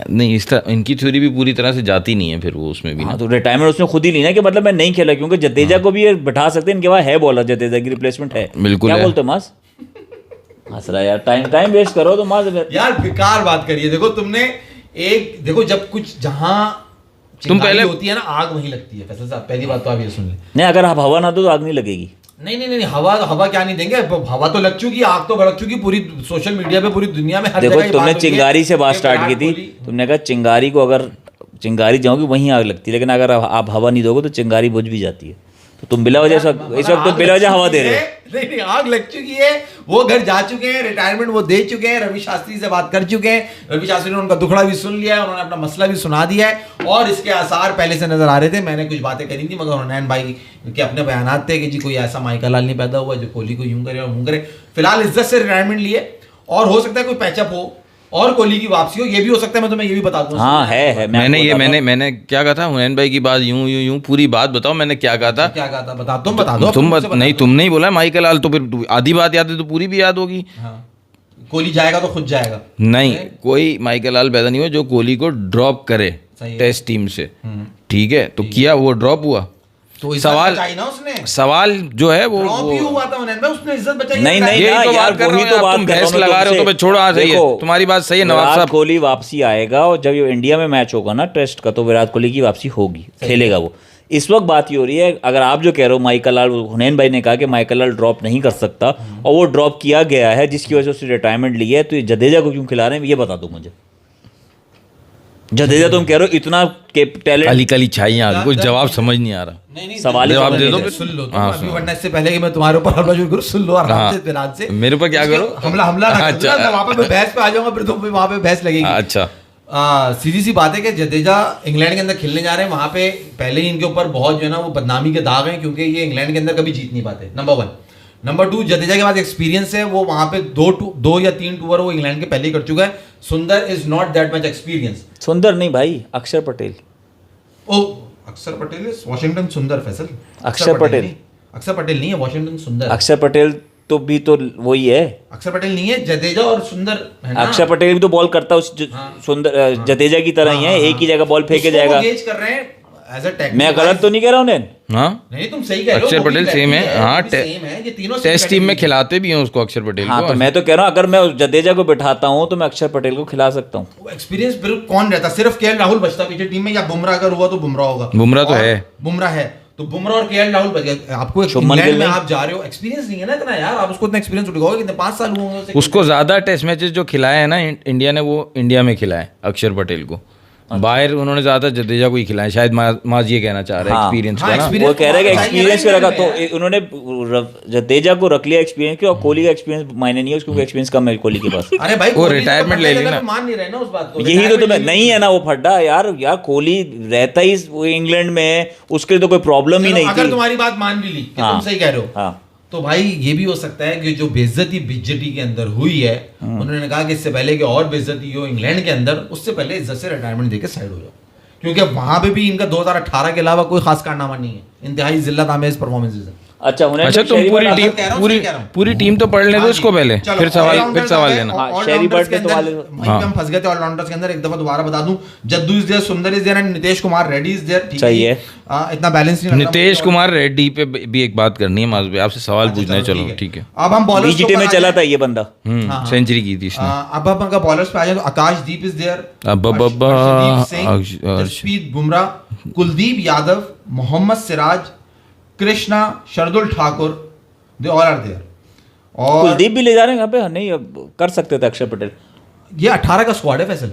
Speaker 2: नहीं, इस तरह इनकी थ्योरी भी पूरी तरह से जाती नहीं है फिर वो उसमें भी ना।
Speaker 3: हाँ, तो रिटायरमेंट उसने खुद ही ली ना कि मतलब मैं नहीं खेला, क्योंकि जडेजा को भी ये बैठा सकते हैं, इनके पास है बॉलर, जडेजा की रिप्लेसमेंट है।
Speaker 2: बिल्कुल
Speaker 3: क्या
Speaker 2: है।
Speaker 3: बोलते हो मास? हंस रहा है यार, टाइम वेस्ट करो तो मास।
Speaker 1: यार बेकार बात करिए। देखो तुमने देखो जब कुछ जहां
Speaker 2: तुम पहले
Speaker 1: होती है ना, आग वहीं लगती है। फैसल साहब, पहली बात तो आप ये सुन ले।
Speaker 3: नहीं, अगर आप हवा ना दो तो आग नहीं लगेगी।
Speaker 1: नहीं, हवा क्या नहीं देंगे, हवा तो लग चुकी, आग तो भड़क चुकी पूरी सोशल मीडिया पे, पूरी दुनिया में हर
Speaker 3: देखो,
Speaker 1: जगह ये
Speaker 3: तुमने
Speaker 1: बात होती है
Speaker 3: चिंगारी से बात
Speaker 1: कि
Speaker 3: स्टार्ट की
Speaker 1: विराट
Speaker 3: थी,
Speaker 1: कोहली-
Speaker 3: तुमने कहा चिंगारी को अगर चिंगारी जाओगी वहीं आग लगती है, लेकिन अगर आप हवा नहीं दोगे तो चिंगारी बुझ भी जाती है। तो तुम बिला वजह इस वक्त तुम बिला वजह हवा दे रहे हो।
Speaker 1: नहीं, आग लग चुकी है, वो घर जा चुके हैं, रिटायरमेंट वो दे चुके हैं, रवि शास्त्री से बात कर चुके हैं, रवि शास्त्री ने उनका दुखड़ा भी सुन लिया है, उन्होंने अपना मसला भी सुना दिया है, और इसके आसार पहले से नजर आ रहे थे। मैंने कुछ बातें करी थी, मगर हुनैन भाई के अपने बयान थे कि जी कोई ऐसा माइकल लाल नहीं पैदा हुआ जो कोहली को यूं करे और यूं करे। फिलहाल इज्जत से रिटायरमेंट लिए, और हो सकता है कोई पैचअप हो और कोहली की वापसी हो, ये भी हो सकता है। मैं तुम्हें ये भी बता दूं।
Speaker 3: हाँ है
Speaker 2: मैंने क्या कहा था हुनैन भाई की बात, यूं पूरी बात बताओ मैंने क्या कहा था।
Speaker 1: क्या कहा था बता, तुम बता दो।
Speaker 2: नहीं, तुमने ही बोला माइकल लाल, तो फिर आधी बात याद है तो पूरी भी याद होगी।
Speaker 1: हाँ, कोहली जाएगा तो खुद जाएगा।
Speaker 2: नहीं, कोई माइकल लाल पैदा नहीं हुआ जो कोहली को ड्रॉप करे
Speaker 1: सही है।
Speaker 2: टेस्ट टीम से, ठीक है, तो किया, वो ड्रॉप हुआ।
Speaker 1: तो
Speaker 2: सवाल जो है वो
Speaker 1: ड्रॉप ही हुआ था हुनैन भाई, उसने इज्जत बचाई।
Speaker 3: नहीं,
Speaker 2: यही
Speaker 3: ना
Speaker 2: तो
Speaker 3: यार,
Speaker 2: बात कर
Speaker 3: वही
Speaker 2: रहा
Speaker 3: तो
Speaker 2: हूं,
Speaker 3: बात
Speaker 2: तुम
Speaker 3: कर रहा
Speaker 2: भैंस
Speaker 3: हूं मैं
Speaker 2: लगा रहे हो तो
Speaker 3: तुमसे।
Speaker 2: मैं छोड़ो। हाँ, सही है,
Speaker 3: देखो,
Speaker 2: तुम्हारी बात सही है नवाब
Speaker 3: विराट
Speaker 2: साहब।
Speaker 3: कोहली वापसी आएगा, और जब ये इंडिया में मैच होगा ना टेस्ट का, तो विराट कोहली की वापसी होगी, खेलेगा वो। इस वक्त बात ये हो रही है, अगर आप जो कह रहे हो माइकल लाल, हुनैन भाई ने कहा कि माइकल लाल ड्रॉप नहीं कर सकता, और वो ड्रॉप किया गया है जिसकी वजह से उसने रिटायरमेंट ली है, तो ये जडेजा को क्यों खिला रहे हैं ये बता दो मुझे। जडेजा तुम कह रहे हो इतना टैलेंट,
Speaker 2: काली काली छाइयां, कुछ जवाब समझ नहीं आ रहा।
Speaker 3: सवाल ही
Speaker 2: जवाब
Speaker 3: समझ
Speaker 2: दे
Speaker 3: नहीं
Speaker 2: दो
Speaker 3: रहे।
Speaker 2: फिर।
Speaker 1: सुन लो तुम
Speaker 2: हाँ,
Speaker 1: अभी,
Speaker 2: सुनो।
Speaker 1: वरना इससे पहले कि मैं तुम्हारे ऊपर हमला शुरू करूं, सुन लो आराम से, इत्मीनान से।
Speaker 2: मेरे ऊपर क्या करो?
Speaker 1: हमला ना कर
Speaker 2: अच्छा।
Speaker 1: देना, वहां पे मैं बहस पे आ जाऊंगा, फिर तुम वहां पे बहस लगेगी।
Speaker 2: अच्छा,
Speaker 1: सीधी सी बात है कि जडेजा इंग्लैंड के अंदर खेलने जा रहे हैं, वहां पे पहले ही इनके ऊपर बहुत जो है ना वो बदनामी के दाग हैं, क्योंकि ये इंग्लैंड के अंदर कभी जीत नहीं पाते, नंबर 1। नंबर 2, जडेजा के पास एक्सपीरियंस है, वो वहां पे 2 या 3 टूर वो इंग्लैंड के पहले ही कर चुका है। सुंदर is not that much experience.
Speaker 3: सुंदर नहीं भाई, अक्षर पटेल।
Speaker 1: ओ, अक्षर पटेल इज वॉशिंगटन सुंदर। फैसल,
Speaker 3: अक्षर पटेल
Speaker 1: नहीं, अक्षर पटेल नहीं है, वॉशिंगटन सुंदर।
Speaker 3: अक्षर पटेल तो भी तो वही है।
Speaker 1: अक्षर पटेल नहीं है, जडेजा और सुंदर है ना।
Speaker 3: अक्षर पटेल भी तो बॉल करता है उस सुंदर जडेजा की तरह ही है, एक ही जगह बॉल फेंके
Speaker 1: उसको वो
Speaker 3: जाएगा।
Speaker 1: गेज कर रहे हैं एज अ टेक्निकल।
Speaker 3: मैं गलत तो नहीं कह रहा हूँ उन्हें।
Speaker 2: हाँ,
Speaker 1: नहीं, तुम सही कह रहे हो।
Speaker 2: अक्षर
Speaker 1: वो भी
Speaker 2: पटेल
Speaker 1: वैसी
Speaker 2: सेम है, हाँ,
Speaker 1: वो भी सेम है, ये तीनों सेम
Speaker 2: टेस्ट टीम में
Speaker 1: कैटेगरी
Speaker 2: खिलाते भी हैं उसको, अक्षर पटेल
Speaker 3: हाँ,
Speaker 2: को।
Speaker 3: तो मैं तो कह रहा हूँ अगर मैं उस जडेजा को बिठाता हूँ तो मैं अक्षर पटेल को खिला सकता हूँ।
Speaker 1: है। एक्सपीरियंस फिर कौन रहता? सिर्फ केएल राहुल बचता पीछे टीम में, या बुमराह अगर हुआ तो बुमराह होगा।
Speaker 2: बुमराह तो
Speaker 1: और
Speaker 2: है।
Speaker 1: बुमराह है तो बुमराह और केएल राहुल बच गए। आपको
Speaker 3: शुभमन
Speaker 1: इंग्लैंड
Speaker 3: गिल
Speaker 1: में
Speaker 3: नहीं।
Speaker 1: आप जा रहे हो, एक्सपीरियंस नहीं है ना इतना यार, आप उसको इतना एक्सपीरियंस उठाओगे कितने 5 साल हुए होंगे उसे।
Speaker 2: उसको ज्यादा टेस्ट मैचेस जो खिलाए हैं ना इंडिया ने, वो इंडिया में खिलाए अक्षर पटेल को। बाहर उन्होंने ज्यादा जडेजा को ही खिलाया, शायद माज ये कहना चाह रहे हैं
Speaker 3: हाँ।
Speaker 2: एक्सपीरियंस
Speaker 1: हाँ,
Speaker 2: का ना।
Speaker 1: experience
Speaker 3: वो कह रहे हैं कि
Speaker 1: तो
Speaker 3: एक्सपीरियंस
Speaker 1: चाहिए
Speaker 3: को
Speaker 1: ना
Speaker 3: रखा,
Speaker 1: इंग्लैंड
Speaker 3: तो उन्होंने जडेजा को रख लिया एक्सपीरियंस के, और कोहली का एक्सपीरियंस मायने नहीं है, उसको एक्सपीरियंस कम है कोहली के पास।
Speaker 1: अरे भाई,
Speaker 2: वो
Speaker 1: कोहली
Speaker 2: retirement
Speaker 1: तो
Speaker 2: ले
Speaker 1: पहले
Speaker 2: लेना।
Speaker 1: तो मान नहीं रहे ना उस बात को।
Speaker 3: यही तो
Speaker 1: Retirement
Speaker 3: तुम्हें
Speaker 1: ले
Speaker 3: नहीं
Speaker 1: ली।
Speaker 3: है ना वो फड्डा यार कोहली रहता ही वो इंग्लैंड में है, उसके लिए तो कोई प्रॉब्लम ही नहीं
Speaker 1: अगर
Speaker 3: थी।
Speaker 1: तुम्हारी बात मान भी ली कि
Speaker 3: हाँ।
Speaker 1: तुम सही कह रहे हो,
Speaker 3: हाँ,
Speaker 1: तो भाई ये भी हो सकता है कि जो बेइज्जती बिज्जती के अंदर हुई है, उन्होंने कहा कि इससे पहले कि और बेइज्जती हो इंग्लैंड के अंदर, उससे पहले इज्जत से रिटायरमेंट देके साइड हो जाओ, क्योंकि वहां पे भी इनका 2018 के अलावा कोई खास कारनामा नहीं है, इंतहाई जिल्लत आमेज परफॉर्मेंसेस है।
Speaker 3: अच्छा हुनैन
Speaker 2: अच्छा,
Speaker 3: भाई,
Speaker 2: तुम
Speaker 3: शहरी
Speaker 2: पूरी
Speaker 3: बट
Speaker 2: टीम
Speaker 1: कह रहा हूं,
Speaker 2: पूरी
Speaker 1: सही कह रहा हूं।
Speaker 2: पूरी टीम तो पढ़ लें दो इसको पहले,
Speaker 1: चलो,
Speaker 2: फिर सवाल
Speaker 1: all-rounders
Speaker 2: लेना।
Speaker 3: हाँ,
Speaker 1: all-rounders
Speaker 3: शहरी बट
Speaker 1: के
Speaker 3: के तो
Speaker 1: अंदर
Speaker 3: वाले-
Speaker 1: वहीं पे हम फंस गए थे ऑलराउंडर्स के अंदर। एक दफा दोबारा बता दूं, Jaddu is there, Sundar is there and Nitish Kumar Reddy is there.
Speaker 3: सही है।
Speaker 1: इतना बैलेंस नहीं लगता
Speaker 2: नीतीश
Speaker 1: मुझे।
Speaker 2: कुमार रेड्डी पे भी एक बात करनी है माज भाई, आपसे सवाल पूछना है। चलो ठीक है।
Speaker 1: अब हम बॉलर्स
Speaker 3: बीजीटी में चला था ये बंदा।
Speaker 2: सेंचुरी की थी इसने।
Speaker 1: अब हम अगर बॉलर्स पे आ जाए तो आकाशदीप इज देयर,
Speaker 2: अब्बा,
Speaker 1: Jasprit Bumrah, Kuldeep Yadav, Mohammed Siraj, Krishna, Shardul Thakur, they all are there. और
Speaker 3: कुलदीप भी ले जा रहे हैं यहाँ पे, नहीं अब कर सकते थे अक्षर पटेल।
Speaker 1: ये 18 का स्क्वाड है फैसल,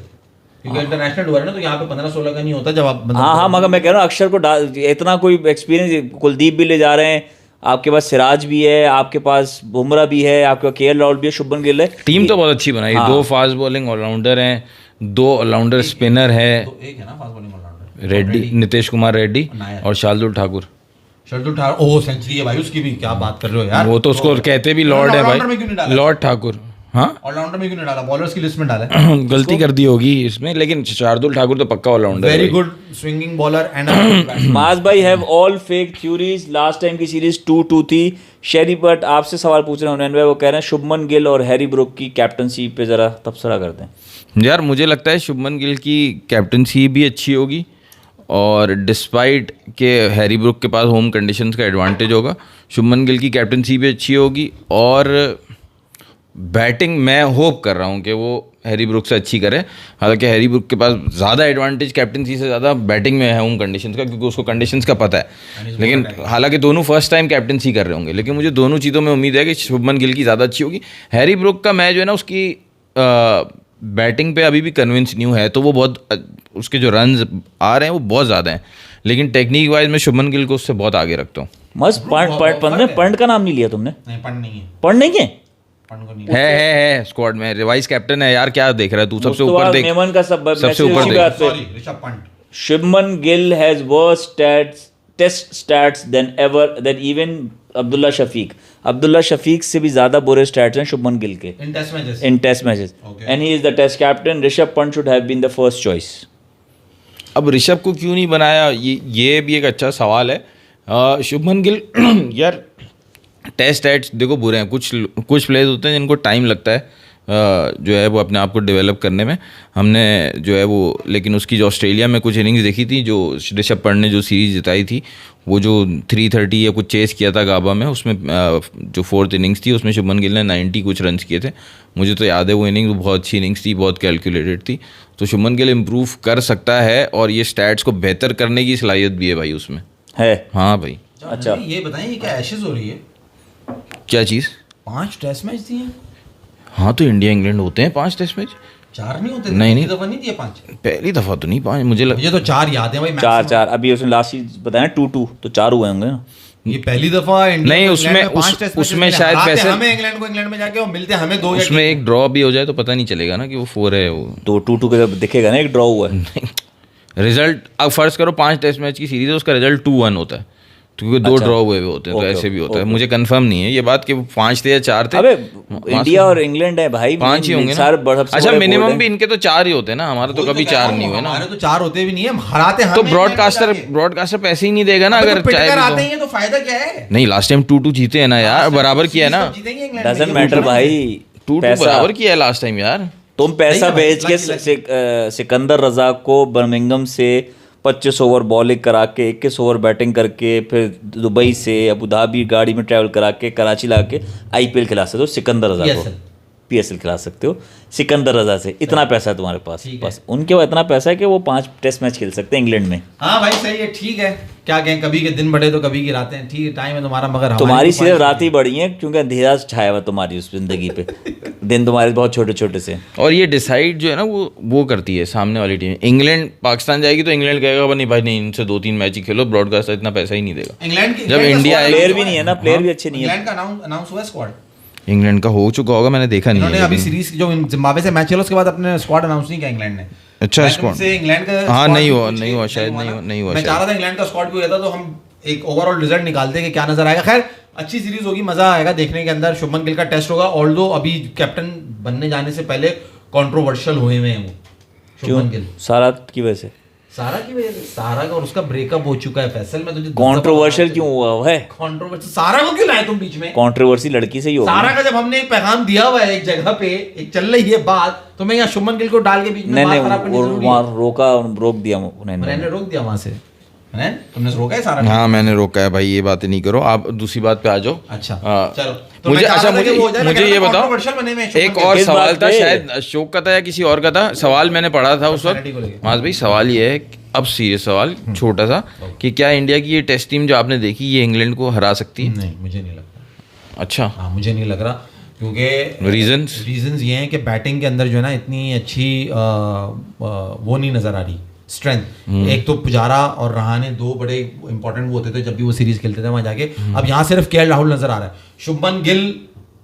Speaker 1: क्योंकि इंटरनेशनल टूर है ना, तो यहाँ पे 15-16 का नहीं होता जब आप
Speaker 3: हाँ हाँ, मगर मैं कह रहा हूँ अक्षर को इतना कोई एक्सपीरियंस, कुलदीप भी ले जा रहे हैं, आपके पास सिराज भी है, आपके पास बुमराह भी है, आपके पास केएल राहुल भी है, शुभमन गिल है।
Speaker 2: टीम तो बहुत अच्छी बनाई।
Speaker 3: हाँ।
Speaker 2: 2 फास्ट बॉलिंग ऑलराउंडर हैं, 2 ऑलराउंडर स्पिनर है,
Speaker 1: तो एक है ना fast bowling allrounder,
Speaker 2: Reddy, Nitish Kumar Reddy
Speaker 1: Nair.
Speaker 2: और शार्दुल ठाकुर।
Speaker 1: शरदुल ठाकुर, ओह सेंचुरी है भाई उसकी भी, क्या बात कर रहे हो यार।
Speaker 2: वो तो उसको कहते भी लॉर्ड है
Speaker 1: ऑलराउंडर में क्यों नहीं
Speaker 2: भाई,
Speaker 1: डाला?
Speaker 2: लॉर्ड ठाकुर। हाँ
Speaker 1: ऑलराउंडर में क्यों नहीं डाला, बॉलर्स की लिस्ट में डाला है?
Speaker 2: गलती कर दी होगी इसमें, लेकिन शार्दुल ठाकुर तो पक्का ऑलराउंडर है
Speaker 1: वेरी
Speaker 2: भाई।
Speaker 1: गुड स्विंगिंग बॉलर एंड
Speaker 3: माज भाई have all fake theories. Last time की सीरीज 2-2 थी। शेरी बट आपसे सवाल पूछ रहे हैं उन्होंने, वो कह रहे हैं शुभमन गिल और हैरी ब्रूक की कैप्टनसी पे जरा तबसरा करते हैं।
Speaker 2: यार मुझे लगता है शुभमन गिल की कैप्टनसी भी अच्छी होगी, और डिस्पाइट के हैरी ब्रूक के पास होम कंडीशंस का एडवांटेज होगा, शुभमन गिल की कैप्टनसी भी अच्छी होगी। और बैटिंग मैं होप कर रहा हूँ कि वो हैरी ब्रूक से अच्छी करे। हालांकि हैरी ब्रूक के पास ज़्यादा एडवांटेज कैप्टनसी से ज़्यादा बैटिंग में है होम कंडीशंस का, क्योंकि उसको कंडीशंस का पता है। लेकिन हालांकि दोनों फर्स्ट टाइम कैप्टनसी कर रहे होंगे, लेकिन मुझे दोनों चीज़ों में उम्मीद है कि शुभमन गिल की ज़्यादा अच्छी होगी। हैरी ब्रूक का मैं जो है ना उसकी बैटिंग पे अभी भी कन्विंस नहीं हूँ है, तो वो बहुत उसके जो रन्स आ रहे हैं वो बहुत ज़्यादा हैं, लेकिन टेक्निक वाइज मैं शुभमन गिल को उससे बहुत आगे रखता हूँ।
Speaker 3: मस्त पंड का नाम नहीं लिया तुमने?
Speaker 1: नहीं, पंड नहीं है,
Speaker 3: पंड नहीं है?
Speaker 1: पंड को नहीं
Speaker 2: है स्क्वाड में, वाइस कैप्टन है यार, क्या देख रहा है तू? सबसे ऊपर देख,
Speaker 3: मेमन का सब
Speaker 2: सबसे ऊपर देख।
Speaker 1: Sorry Rishabh Pant.
Speaker 3: Shubman Gill has worse test stats than even Abdullah Shafiq. Abdullah Shafiq से भी ज्यादा बुरे स्टैट्स हैं शुभमन गिल के
Speaker 1: in test matches
Speaker 3: and he is the test captain. Rishabh Pant should have been the first choice.
Speaker 2: अब ऋषभ को क्यों नहीं बनाया, ये भी एक अच्छा सवाल है। शुभमन गिल यार टेस्ट स्टैट्स देखो बुरे हैं, कुछ प्लेयर्स होते हैं जिनको टाइम लगता है जो है वो अपने आप को डेवलप करने में। हमने जो है वो, लेकिन उसकी जो ऑस्ट्रेलिया में कुछ इनिंग्स देखी थी, जो ऋषभ पंत ने जो सीरीज़ जिताई थी, वो जो 330 या कुछ चेस किया था गाबा में, उसमें जो 4th इनिंग्स थी उसमें शुभमन गिल ने 90 कुछ रन्स किए थे। मुझे तो याद है वो इनिंग्स बहुत अच्छी इनिंग्स थी, बहुत कैलकुलेटेड थी। तो शुभमन गिल इम्प्रूव कर सकता है, और ये स्टैट्स को बेहतर करने की सलाहियत भी है भाई उसमें
Speaker 3: है।
Speaker 2: हाँ भाई।
Speaker 3: अच्छा
Speaker 1: ये बताइए क्या एशेज हो रही है?
Speaker 2: क्या चीज़?
Speaker 1: 5 टेस्ट मैच दिए हैं।
Speaker 2: हाँ तो इंडिया इंग्लैंड होते हैं 5 टेस्ट मैच,
Speaker 1: 4 नहीं होते?
Speaker 2: नहीं,
Speaker 1: पहली दफा नहीं दिए 5?
Speaker 2: पहली दफ़ा तो नहीं 5, मुझे
Speaker 1: तो 4 याद है भाई।
Speaker 3: चार अभी उसने लास्ट सीरीज बताया 2-2, तो 4 हुए होंगे ना।
Speaker 1: ये पहली दफा इंडिया
Speaker 2: नहीं,
Speaker 1: को
Speaker 2: उसमें
Speaker 1: इंग्लैंड में 5 टेस्ट
Speaker 2: उसमें
Speaker 1: मैचेस
Speaker 2: शायद
Speaker 1: हराते
Speaker 2: पैसे
Speaker 1: हमें इंग्लैंड को इंग्लैंड में जाके, और मिलते हमें 2 या
Speaker 2: उसमें एक ड्रॉ भी हो जाए तो पता नहीं चलेगा ना कि वो 4 है वो।
Speaker 3: तो 2-2 के दिखेगा ना एक ड्रॉ हुआ है।
Speaker 2: रिजल्ट अब फर्स्ट करो 5 टेस्ट मैच की सीरीज है, उसका रिजल्ट 2-1 होता है, क्योंकि 2 ड्रॉ हुए होते हैं, तो ऐसे भी होता है। मुझे कंफर्म नहीं है ये बात कि 5 थे या 4 थे।
Speaker 3: अबे इंडिया और इंग्लैंड है भाई,
Speaker 2: 5 ही होंगे ना। अच्छा मिनिमम भी इनके तो 4 ही होते हैं ना, हमारे तो कभी 4 नहीं हुए ना।
Speaker 1: हमारे तो 4 होते भी नहीं है, हराते हम।
Speaker 2: तो ब्रॉडकास्टर पैसे ही नहीं देगा ना अगर चाहे
Speaker 1: आते हैं तो फायदा क्या है?
Speaker 2: नहीं, लास्ट टाइम 2-2 जीते हैं ना यार, बराबर किया है ना।
Speaker 3: डजंट मैटर भाई,
Speaker 2: 2-2 बराबर किया है लास्ट टाइम यार।
Speaker 3: तुम पैसा भेज के सिकंदर रजा को बर्मिंघम से 25 ओवर बॉलिंग करा के 21 ओवर बैटिंग करके, फिर दुबई से अबू धाबी गाड़ी में ट्रैवल करा के कराची ला के IPL खिला सकते हो सिकंदर रजा को, PSL खिला सकते हो सिकंदर रजा से। इतना पैसा है तुम्हारे पास, बस उनके पास इतना पैसा है कि वो 5 टेस्ट मैच खेल सकते हैं इंग्लैंड में।
Speaker 1: हाँ भाई सही है, ठीक है, क्या कहें, कभी के दिन बढ़े तो कभी की रातें। ठीक है, टाइम है तुम्हारा, मगर
Speaker 3: तुम्हारी सिर्फ रात ही बड़ी है क्योंकि अंधेरा छाया हुआ तुम्हारी उस जिंदगी पे। दिन तुम्हारे बहुत छोटे छोटे से।
Speaker 2: और ये डिसाइड जो है ना वो करती है सामने वाली टीम। इंग्लैंड पाकिस्तान जाएगी तो इंग्लैंड कहेगा नहीं भाई, नहीं इनसे 2-3 मैच ही खेलो, ब्रॉडकास्टर इतना पैसा ही नहीं देगा।
Speaker 1: इंग्लैंड
Speaker 2: जब इंडिया
Speaker 3: प्लेयर भी नहीं है ना, प्लेयर भी अच्छे नहीं है।
Speaker 1: इंग्लैंड का अनाउंस हुआ स्क्वाड?
Speaker 2: इंग्लैंड का हो चुका होगा, मैंने देखा नहीं
Speaker 1: इन्होंने
Speaker 2: है
Speaker 1: अभी
Speaker 2: लेकिन।
Speaker 1: सीरीज जो जिम्बाब्वे से मैच खेला उसके बाद अपने स्क्वाड अनाउंस नहीं किया इंग्लैंड ने।
Speaker 2: अच्छा स्क्वाड
Speaker 1: से इंग्लैंड का
Speaker 2: हाँ
Speaker 1: squad
Speaker 2: नहीं
Speaker 1: भी
Speaker 2: हुआ,
Speaker 1: कुछ
Speaker 2: नहीं हुआ शायद, नहीं हुआ
Speaker 1: मैं चाह रहा था इंग्लैंड का स्क्वाड भी होता तो हम एक ओवरऑल रिजल्ट निकालते कि क्या नजर आएगा। खैर अच्छी सीरीज होगी, मजा आएगा देखने के अंदर। शुभमन गिल का टेस्ट होगा, ऑल्दो अभी कैप्टन बनने जाने से पहले कंट्रोवर्शियल हुए हैं वो शुभमन गिल।
Speaker 3: सारा की वजह से,
Speaker 1: सारा की वजह से, सारा का और उसका ब्रेकअप हो चुका है फैसल में। तुझे
Speaker 3: कंट्रोवर्शियल क्यों हुआ है?
Speaker 1: कंट्रोवर्शियल सारा को क्यों लाए तुम बीच में?
Speaker 3: कंट्रोवर्सी लड़की से ही होगा।
Speaker 1: सारा का जब हमने एक पैगाम दिया हुआ है एक जगह पे, एक चल रही है बात, तो मैं यहाँ शुभमन गिल को डाल के बीच में बात खराब करनी जरूरी है?
Speaker 3: वहाँ रोक दिया
Speaker 1: मैंने रोक दिया वहां से। हैं? तुमने रोका है सारा?
Speaker 2: हाँ मैंने रोका है भाई, ये बातें नहीं करो आप, दूसरी बात पे आ जाओ।
Speaker 1: अच्छा
Speaker 2: चलो
Speaker 1: तो
Speaker 2: मुझे,
Speaker 1: मैं चाह
Speaker 2: अच्छा
Speaker 1: रहा था कि वो हो जाए,
Speaker 2: मुझे
Speaker 1: मैं
Speaker 2: ये
Speaker 1: कहता
Speaker 2: बताओ,
Speaker 1: controversial बने हुए हैं शुभमन
Speaker 2: एक
Speaker 1: गिल।
Speaker 2: और
Speaker 3: किस
Speaker 2: सवाल
Speaker 3: बात
Speaker 2: था,
Speaker 3: पे?
Speaker 2: शायद अशोक का था या किसी और का था, सवाल मैंने पढ़ा था उस
Speaker 1: Personality को
Speaker 2: वक्त।
Speaker 1: लेके।
Speaker 2: मास भाई सवाल ये है, अब सीरियस सवाल छोटा सा, कि क्या इंडिया की ये टेस्ट टीम जो आपने देखी ये इंग्लैंड को हरा सकती है?
Speaker 1: नहीं मुझे नहीं लगता।
Speaker 2: अच्छा
Speaker 1: हाँ मुझे नहीं लग रहा, क्योंकि रीजंस ये हैं कि बैटिंग के अंदर जो है ना इतनी अच्छी वो नहीं नजर आ रही स्ट्रेंथ। एक तो पुजारा और रहाणे 2 बड़े इंपॉर्टेंट वो होते थे जब भी वो सीरीज खेलते थे वहां जाके। अब यहाँ सिर्फ KL राहुल नजर आ रहा है। शुभमन गिल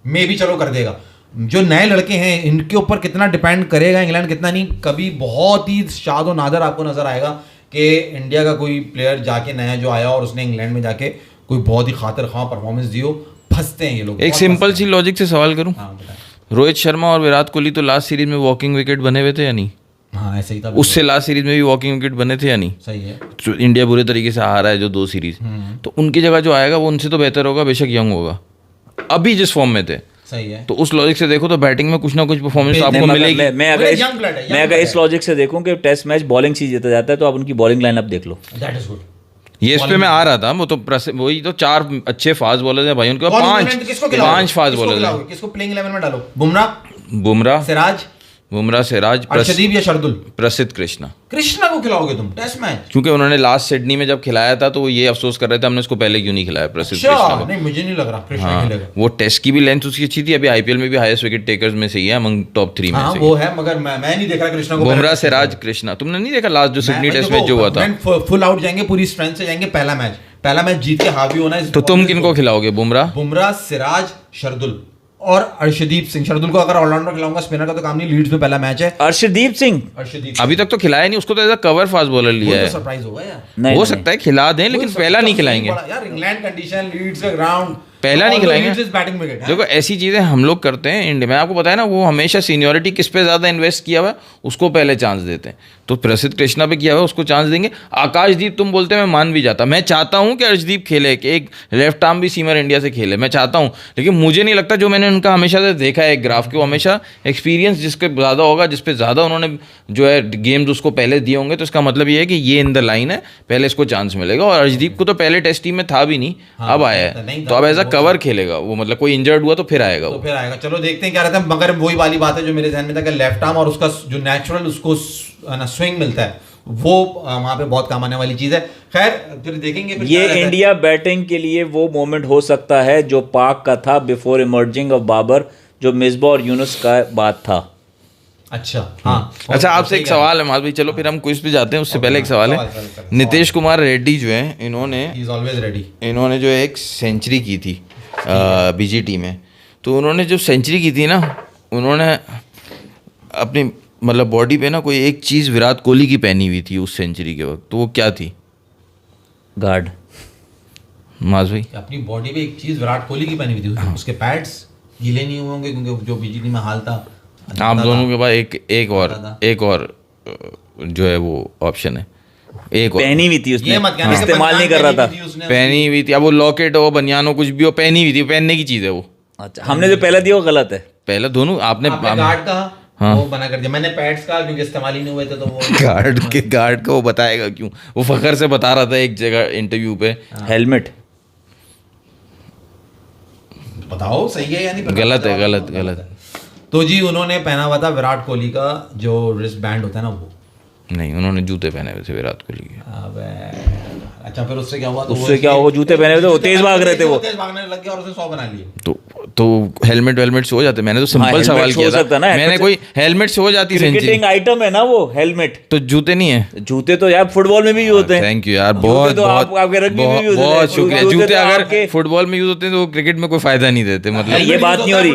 Speaker 1: में भी चलो कर देगा, जो नए लड़के हैं इनके ऊपर कितना डिपेंड करेगा इंग्लैंड, कितना नहीं। कभी बहुत ही शाद और नादर आपको नजर आएगा कि इंडिया का कोई प्लेयर जाके नया जो आया और उसने इंग्लैंड में जाके कोई बहुत ही खातिर खां परफॉर्मेंस दी हो। फंसते हैं ये लोग।
Speaker 2: एक सिंपल सी लॉजिक से सवाल करूं,
Speaker 1: हाँ, बताएं।
Speaker 2: रोहित शर्मा और विराट कोहली तो लास्ट सीरीज में वॉकिंग विकेट बने हुए थे या नहीं?
Speaker 1: हाँ ऐसे ही था।
Speaker 2: उससे लास्ट सीरीज में भी वॉकिंग विकेट बने थे या नहीं?
Speaker 1: सही है।
Speaker 2: तो इंडिया बुरे तरीके से हारा है जो 2 सीरीज, तो उनकी जगह जो आएगा वो उनसे तो बेहतर होगा, बेशक यंग होगा, अभी जिस फॉर्म में थे।
Speaker 1: सही है।
Speaker 2: तो उस लॉजिक से देखो तो बैटिंग में कुछ ना कुछ परफॉर्मेंस आपको मिलेगी।
Speaker 3: मैं अगर इस लॉजिक से देखूं कि टेस्ट मैच बॉलिंग से जीता जाता है तो आप उनकी बॉलिंग लाइनअप देख लो।
Speaker 1: That is good.
Speaker 2: ये इस पे मैं आ रहा था, वो तो वही तो 4 अच्छे फास्ट बॉलर हैं भाई, उनके पास 5 फास्ट बॉलर हैं।
Speaker 1: किसको प्लेइंग 11 में डालो?
Speaker 2: बुमराह, सिराज,
Speaker 1: अर्शदीप या शार्दुल?
Speaker 2: प्रसिद्ध कृष्णा
Speaker 1: को खिलाओगे तुम टेस्ट मैच?
Speaker 2: क्योंकि उन्होंने लास्ट सिडनी में जब खिलाया था तो वो ये अफसोस कर रहे थे हमने इसको पहले क्यों नहीं खिलाया प्रसिद्ध कृष्णा को।
Speaker 1: नहीं मुझे नहीं लग रहा कृष्णा खेलेगा।
Speaker 2: वो टेस्ट की भी लेंथ उसकी अच्छी थी, अभी आईपीएल में भी हाईएस्ट विकेट टेकर्स में से ही है, अमंग टॉप 3 में से।
Speaker 1: वो है, मगर मैं नहीं देख रहा कृष्णा को।
Speaker 2: बुमराह, सिराज, कृष्णा, तुमने नहीं देखा लास्ट जो सिडनी टेस्ट मैच जो हुआ था?
Speaker 1: फुल आउट जाएंगे, पूरी स्ट्रेंथ से जाएंगे, पहला मैच जीत के हावी होना है।
Speaker 2: तो तुम किनको खिलाओगे?
Speaker 1: बुमराह, सिराज, शार्दुल और अर्शदीप सिंह। शार्दुल को अगर ऑलराउंडर खिलाऊंगा, स्पिनर का तो काम नहीं, लीड्स में पहला मैच है।
Speaker 3: अर्शदीप सिंह
Speaker 2: अभी तक तो खिलाया नहीं, उसको तो as a cover fast bowler लिया है।
Speaker 1: सरप्राइज होगा यार,
Speaker 2: हो सकता है खिला दें, लेकिन पहला नहीं खिलाएंगे
Speaker 1: यार। इंग्लैंड कंडीशन, लीड्स का ग्राउंड,
Speaker 2: पहला नहीं खिलाएंगे।
Speaker 1: बैटिंग में
Speaker 2: देखो ऐसी चीजें हम लोग करते हैं इंडिया में, आपको पता है ना, वो हमेशा सीनियरिटी किस पे ज्यादा इन्वेस्ट किया हुआ है उसको पहले चांस देते हैं। तो प्रसिद्ध कृष्णा पे किया हुआ है उसको चांस देंगे। आकाशदीप तुम बोलते हैं, मैं मान भी जाता, मैं चाहता हूं कि अर्शदीप खेले, कि एक लेफ्ट आर्म भी सीमर इंडिया से खेले, मैं चाहता हूं, लेकिन मुझे नहीं लगता, जो मैंने उनका हमेशा से देखा है एक ग्राफ के, वो हमेशा एक्सपीरियंस जिसके ज़्यादा होगा, जिस पे ज़्यादा उन्होंने जो है गेम्स उसको पहले दिए होंगे, तो इसका मतलब ये है कि ये इन द लाइन है, पहले इसको चांस मिलेगा। और अर्शदीप को तो पहले टेस्ट टीम में था भी नहीं, अब आया है, तो अब एज अ कवर खेलेगा वो, मतलब कोई इंजर्ड हुआ तो फिर आएगा वो।
Speaker 1: चलो देखते हैं क्या रहता है। मगर वही वाली बात है जो मेरे ध्यान में था कि लेफ्ट आर्म और उसका जो नेचुरल उसको स्विंग मिलता है, वो वहां पे बहुत काम आने वाली चीज है। खैर फिर देखेंगे
Speaker 3: ये इंडिया बैटिंग के लिए वो मोमेंट हो सकता है जो पाक का था बिफोर इमर्जिंग ऑफ बाबर, जो मिसबा और यूनुस का बात था।
Speaker 1: अच्छा हाँ।
Speaker 2: अच्छा आपसे एक सवाल है माल भाई, चलो फिर हम क्विज पे जाते हैं, उससे पहले एक सवाल है। नीतीश कुमार रेड्डी जो है, इन्होंने जो एक सेंचुरी की थी बीजेटी में, तो उन्होंने जो सेंचुरी की थी ना, उन्होंने अपनी मतलब बॉडी पे ना कोई एक चीज़ विराट कोहली की पहनी हुई थी उस सेंचुरी के वक्त, तो वो क्या थी?
Speaker 3: गार्ड।
Speaker 2: माज भाई
Speaker 1: अपनी बॉडी पे एक चीज़ विराट कोहली की पहनी हुई थी, उसके पैड्स गीले नहीं हुए होंगे क्योंकि जो बीजेटी में हाल था।
Speaker 2: आप दोनों के पास एक और जो है वो ऑप्शन है, एक और
Speaker 3: पहनी हुई थी उसने, इस्तेमाल नहीं कर रहा था,
Speaker 2: पहनी हुई थी। अब वो लॉकेट हो, बनियान हो, कुछ भी हो, पहनी हुई थी, पहनने की चीज़ है वो।
Speaker 3: अच्छा, हमने जो पहला दिया वो गलत है।
Speaker 2: पहला दोनों आपने
Speaker 1: गार्ड का वो बना कर दिया, मैंने पैड्स का क्योंकि इस्तेमाल ही नहीं हुए थे, तो वो
Speaker 2: गार्ड का वो बताएगा क्यों? वो फखर से बता रहा था एक जगह इंटरव्यू पे।
Speaker 3: हेलमेट
Speaker 1: बताओ सही है या नहीं?
Speaker 2: गलत है।
Speaker 1: तो जी उन्होंने पहना हुआ था विराट कोहली का जो रिस्ट बैंड होता है ना, वो
Speaker 2: नहीं, उन्होंने जूते पहने हुए थे विराट कोहली के।
Speaker 1: अबे अच्छा, फिर उससे क्या हुआ?
Speaker 3: उससे क्या हुआ? जूते पहने हुए थे, वो तेज भाग रहे थे, वो
Speaker 1: तेज भागने लग गया और उसने 100 बना लिए।
Speaker 2: तो हेलमेट से हो जाते। मैंने तो सिंपल सवाल किया था, मैंने कोई हेलमेट से हो जाती सेंचुरी।
Speaker 3: क्रिकेटिंग आइटम है ना वो हेलमेट,
Speaker 2: तो जूते नहीं है?
Speaker 3: जूते तो यार फुटबॉल में भी यूज होते हैं।
Speaker 2: थैंक यू यार, बहुत शुक्रिया। जूते अगर फुटबॉल में यूज होते हैं तो क्रिकेट में कोई फायदा नहीं देते, मतलब
Speaker 3: ये बात नहीं हो रही।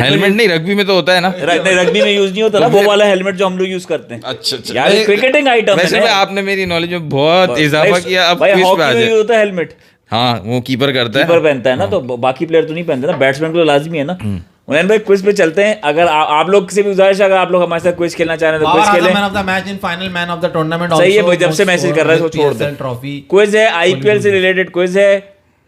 Speaker 2: हेलमेट नहीं, रग्बी में तो होता है ना।
Speaker 3: रग्बी में यूज नहीं होता ना वो वाला हेलमेट जो हम लोग यूज करते हैं।
Speaker 2: अच्छा
Speaker 3: यार क्रिकेटिंग आइटम है।
Speaker 2: वैसे आपने मेरी नॉलेज में बहुत इजाफा किया। अब
Speaker 3: भाई हॉकी में भी होता है हेलमेट।
Speaker 2: हाँ, वो कीपर करता है,
Speaker 3: कीपर पहनता है ना, तो बाकी प्लेयर तो नहीं पहनते ना, बैट्समैन को तो लाजमी है ना। उन्हें भाई क्विज पे चलते हैं। अगर आप लोग से भी गुजारिश है, अगर आप लोग हमारे साथ क्विज खेलना चाह रहे हैं तो क्विज खेलें। Man of the match in final, man of the tournament. सही है भाई, जब से मैसेज कर रहा है वो छोड़ दे। ट्रॉफी क्विज है, आईपीएल से रिलेटेड क्विज है।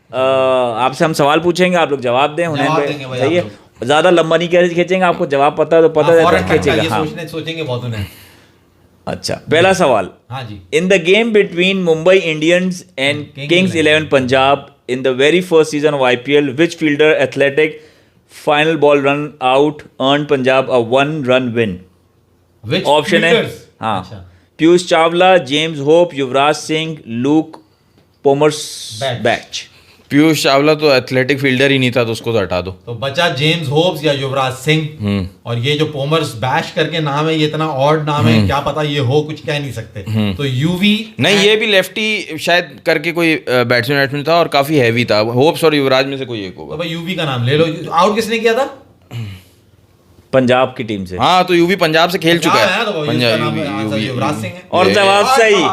Speaker 3: आपसे हम सवाल पूछेंगे, आप लोग जवाब दें। उन्हें सही है, ज्यादा लंबा नहीं खींचेंगे, आपको जवाब पता है तो पता है, खींचेगा।
Speaker 1: सोचेंगे बहुत उन्हें।
Speaker 3: अच्छा, पहला सवाल।
Speaker 1: हाँ जी।
Speaker 3: In the game between Mumbai Indians and Kings 11 Punjab in the very first season of IPL, which fielder athletic final ball run out earned Punjab a 1-run win?
Speaker 1: Which
Speaker 3: option है? हाँ, Piyush Chawla, James hope, Yuvraj Singh, look पोमर्सबैच।
Speaker 2: Piyush Chawla तो athletic fielder ही नहीं था, तो उसको तो हटा दो।
Speaker 1: तो बचा जेम्स होप्स या युवराज सिंह। और ये जो पोमर्सबैच करके नाम है, ये इतना ऑड नाम है, क्या पता ये हो, कुछ कह नहीं सकते। तो यूवी
Speaker 2: नहीं, ये भी लेफ्टी शायद करके कोई बैट्समैन था और काफी हैवी था। होप्स और युवराज में से कोई एक होगा।
Speaker 1: तो भाई यूवी का नाम ले लो। आउट किसने किया था?
Speaker 3: पंजाब की टीम से।
Speaker 2: हाँ, तो यूवी पंजाब से खेल चुका है।
Speaker 1: पंजाब युवराज सिंह है।
Speaker 3: और जवाब सही।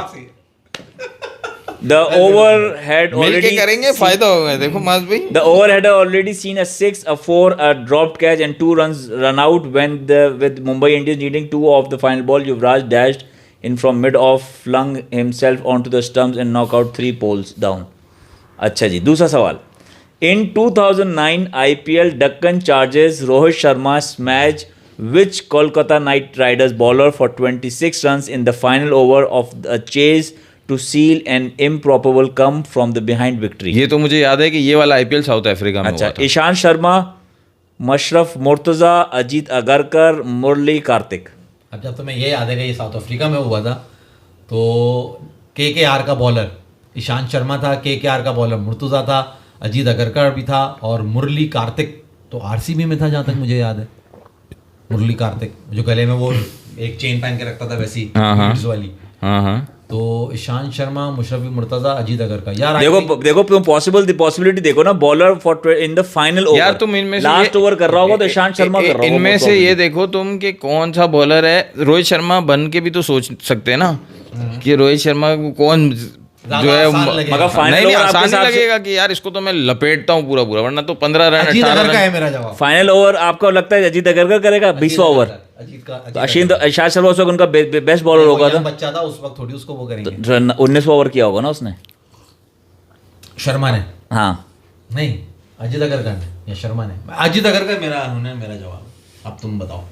Speaker 3: The over had
Speaker 2: मिल के
Speaker 3: already
Speaker 2: करेंगे, फायदा होगा। देखो माज भाई,
Speaker 3: The over had already seen a 6, a 4, a dropped catch, and 2 runs run out when with Mumbai Indians needing 2 of the final ball. Yuvraj dashed in from mid off, flung himself onto the stumps and knocked out 3 poles down. अच्छा जी, दूसरा सवाल। In 2009 IPL Deccan Chargers, Rohit Sharma smashed which Kolkata Knight Riders bowler for 26 runs in the final over of a chase to seal an improbable come from the behind victory.
Speaker 2: ये तो मुझे याद है कि ये वाला आईपीएल साउथ अफ्रीका में हुआ
Speaker 3: अच्छा,
Speaker 2: था।
Speaker 3: ईशान शर्मा, मशरफ मुर्तजा, अजीत अगरकर, मुरली कार्तिक।
Speaker 1: अब जब तुम्हें ये याद है कि ये साउथ अफ्रीका में हुआ था, तो केकेआर का बॉलर ईशान शर्मा था, केकेआर का बॉलर मुर्तजा था, अजीत अगरकर भी था, और मुरली कार्तिक तो आरसीबी में था जहाँ तक मुझे याद है। मुरली कार्तिक जो गले में वो एक चेन पहन के रखता था वैसी बीड्स वाली।
Speaker 2: हाँ।
Speaker 1: तो ईशान शर्मा, मुशरफी मुर्तजा, अजीत अगरकर। यार
Speaker 3: देखो तुम पॉसिबिलिटी देखो ना, bowler for in the final over.
Speaker 2: यार तुम इनमें से
Speaker 3: लास्ट ओवर कर रहा होगा तो ईशान शर्मा कर रहा होगा।
Speaker 2: इनमें से ये देखो तुम कि कौन सा बॉलर है। रोहित शर्मा बन के भी तो सोच सकते हैं ना कि रोहित शर्मा को कौन जो है,
Speaker 3: मगर फाइनल
Speaker 2: नहीं
Speaker 3: ओवर
Speaker 2: आसान
Speaker 3: आपके
Speaker 2: नहीं
Speaker 3: हिसाब से
Speaker 2: लगेगा कि यार इसको तो मैं लपेटता हूँ पूरा, वरना तो 15 रन
Speaker 1: अजीत
Speaker 2: 18
Speaker 1: अगरकर
Speaker 2: रन।
Speaker 1: है मेरा जवाब।
Speaker 3: फाइनल ओवर आपको लगता है अजीत अगरकर करेगा 20वां ओवर?
Speaker 1: अजीत का
Speaker 3: तो ईशान शर्मा उस वक्त उनका बेस्ट बॉलर होगा था।
Speaker 1: बच्चा था उस वक्त, थोड़ी उसको वो करेंगे।
Speaker 3: 19वां ओवर किया होगा ना उसने,
Speaker 1: शर्मा ने?
Speaker 3: हाँ।
Speaker 1: नहीं, अजीत अगरकर ने या शर्मा ने? अजीत अगरकर मेरा जवाब। अब तुम बताओ।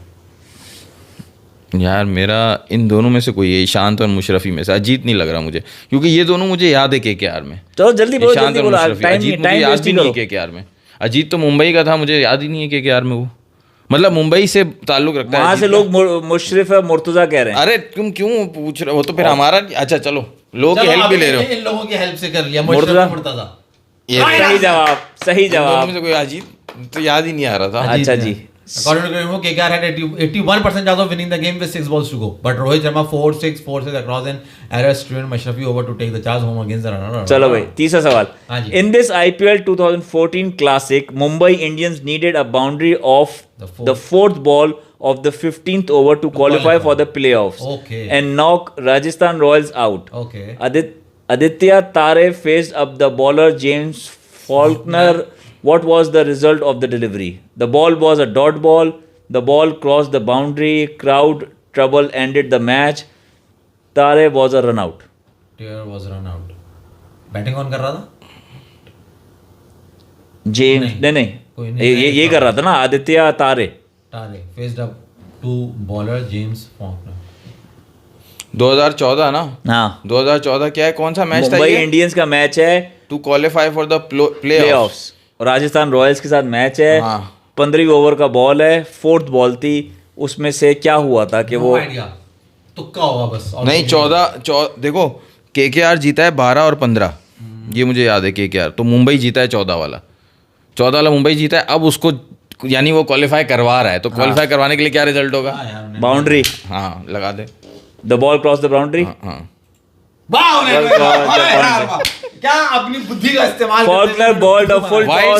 Speaker 2: यार मेरा इन दोनों में से कोई है, ईशांत और मुशरफी में से। अजीत नहीं लग रहा मुझे, क्योंकि ये दोनों मुझे याद है केकेआर में।
Speaker 3: चलो जल्दी बोलो,
Speaker 2: ईशांत
Speaker 3: जल्दी
Speaker 2: और
Speaker 3: बोलो,
Speaker 2: मुशरफी। अजीत मुझे याद भी नहीं है केकेआर में। अजीत तो मुंबई का था, मुझे याद ही नहीं है केकेआर में वो, मतलब मुंबई से ताल्लुक रखता है।
Speaker 3: वहां से लोग मुशरफ मुर्तजा कह रहे हैं।
Speaker 2: अरे तुम क्यों पूछ रहे हो? वो तो फिर हमारा। अच्छा चलो, लोगों की हेल्प भी ले रहे हो।
Speaker 1: इन लोगों की हेल्प से कर लिया।
Speaker 3: मुर्तजा।
Speaker 1: मुर्तजा।
Speaker 2: ये
Speaker 3: सही जवाब, सही
Speaker 2: इन दोनों
Speaker 3: जवाब।
Speaker 2: में से कोई अजीत तो याद ही नहीं आ रहा था।
Speaker 3: अच्छा जी।
Speaker 1: According to Graham, KKR had 81% chance of winning the game with 6 balls to go. But Rohit Sharma 4-6 across an error strewn Mashrafi over to take the charge home against the runner.
Speaker 3: चलो भाई, तीसरा सवाल।
Speaker 1: हाँ जी।
Speaker 3: In this IPL 2014 Classic, Mumbai Indians needed a boundary of the fourth ball of the 15th over to qualify for the playoffs.
Speaker 1: Okay.
Speaker 3: And knock Rajasthan Royals out.
Speaker 1: Okay.
Speaker 3: Aditya Tare faced up the bowler James Faulkner. What was the result of the delivery? The ball was a dot ball. The ball crossed the boundary. Crowd trouble ended the match. Tare was a run out.
Speaker 1: Tare was run out. Batting कौन कर रहा था?
Speaker 3: James नहीं
Speaker 1: कोई नहीं,
Speaker 3: ये कर रहा था ना, आदित्य तारे।
Speaker 1: Tare faced up to bowler James Faulkner.
Speaker 2: 2014 ना?
Speaker 3: हाँ,
Speaker 2: 2014 क्या है, कौन सा मैच था
Speaker 3: मुंबई
Speaker 2: ये?
Speaker 3: इंडियंस का मैच है,
Speaker 2: to qualify for the playoffs.
Speaker 3: Playoffs, और राजस्थान रॉयल्स के साथ मैच है।
Speaker 2: हाँ।
Speaker 3: 15वीं ओवर का बॉल है, फोर्थ बॉल थी। उसमें से क्या हुआ था कि वो
Speaker 1: तुक्का होगा बस। और
Speaker 2: नहीं, 14 देखो केकेआर जीता है 12 और 15, ये मुझे याद है केकेआर। तो मुंबई जीता है 14 वाला, 14 वाला मुंबई जीता है। अब उसको यानी वो क्वालिफाई करवा रहा है, तो क्वालिफाई करवाने के लिए क्या रिजल्ट होगा?
Speaker 3: बाउंड्री,
Speaker 2: हाँ लगा दे।
Speaker 3: The ball cross the boundary.
Speaker 2: हाँ
Speaker 1: क्या अपनी बुद्धि का इस्तेमाल
Speaker 3: Faulkner bowled a full
Speaker 2: wild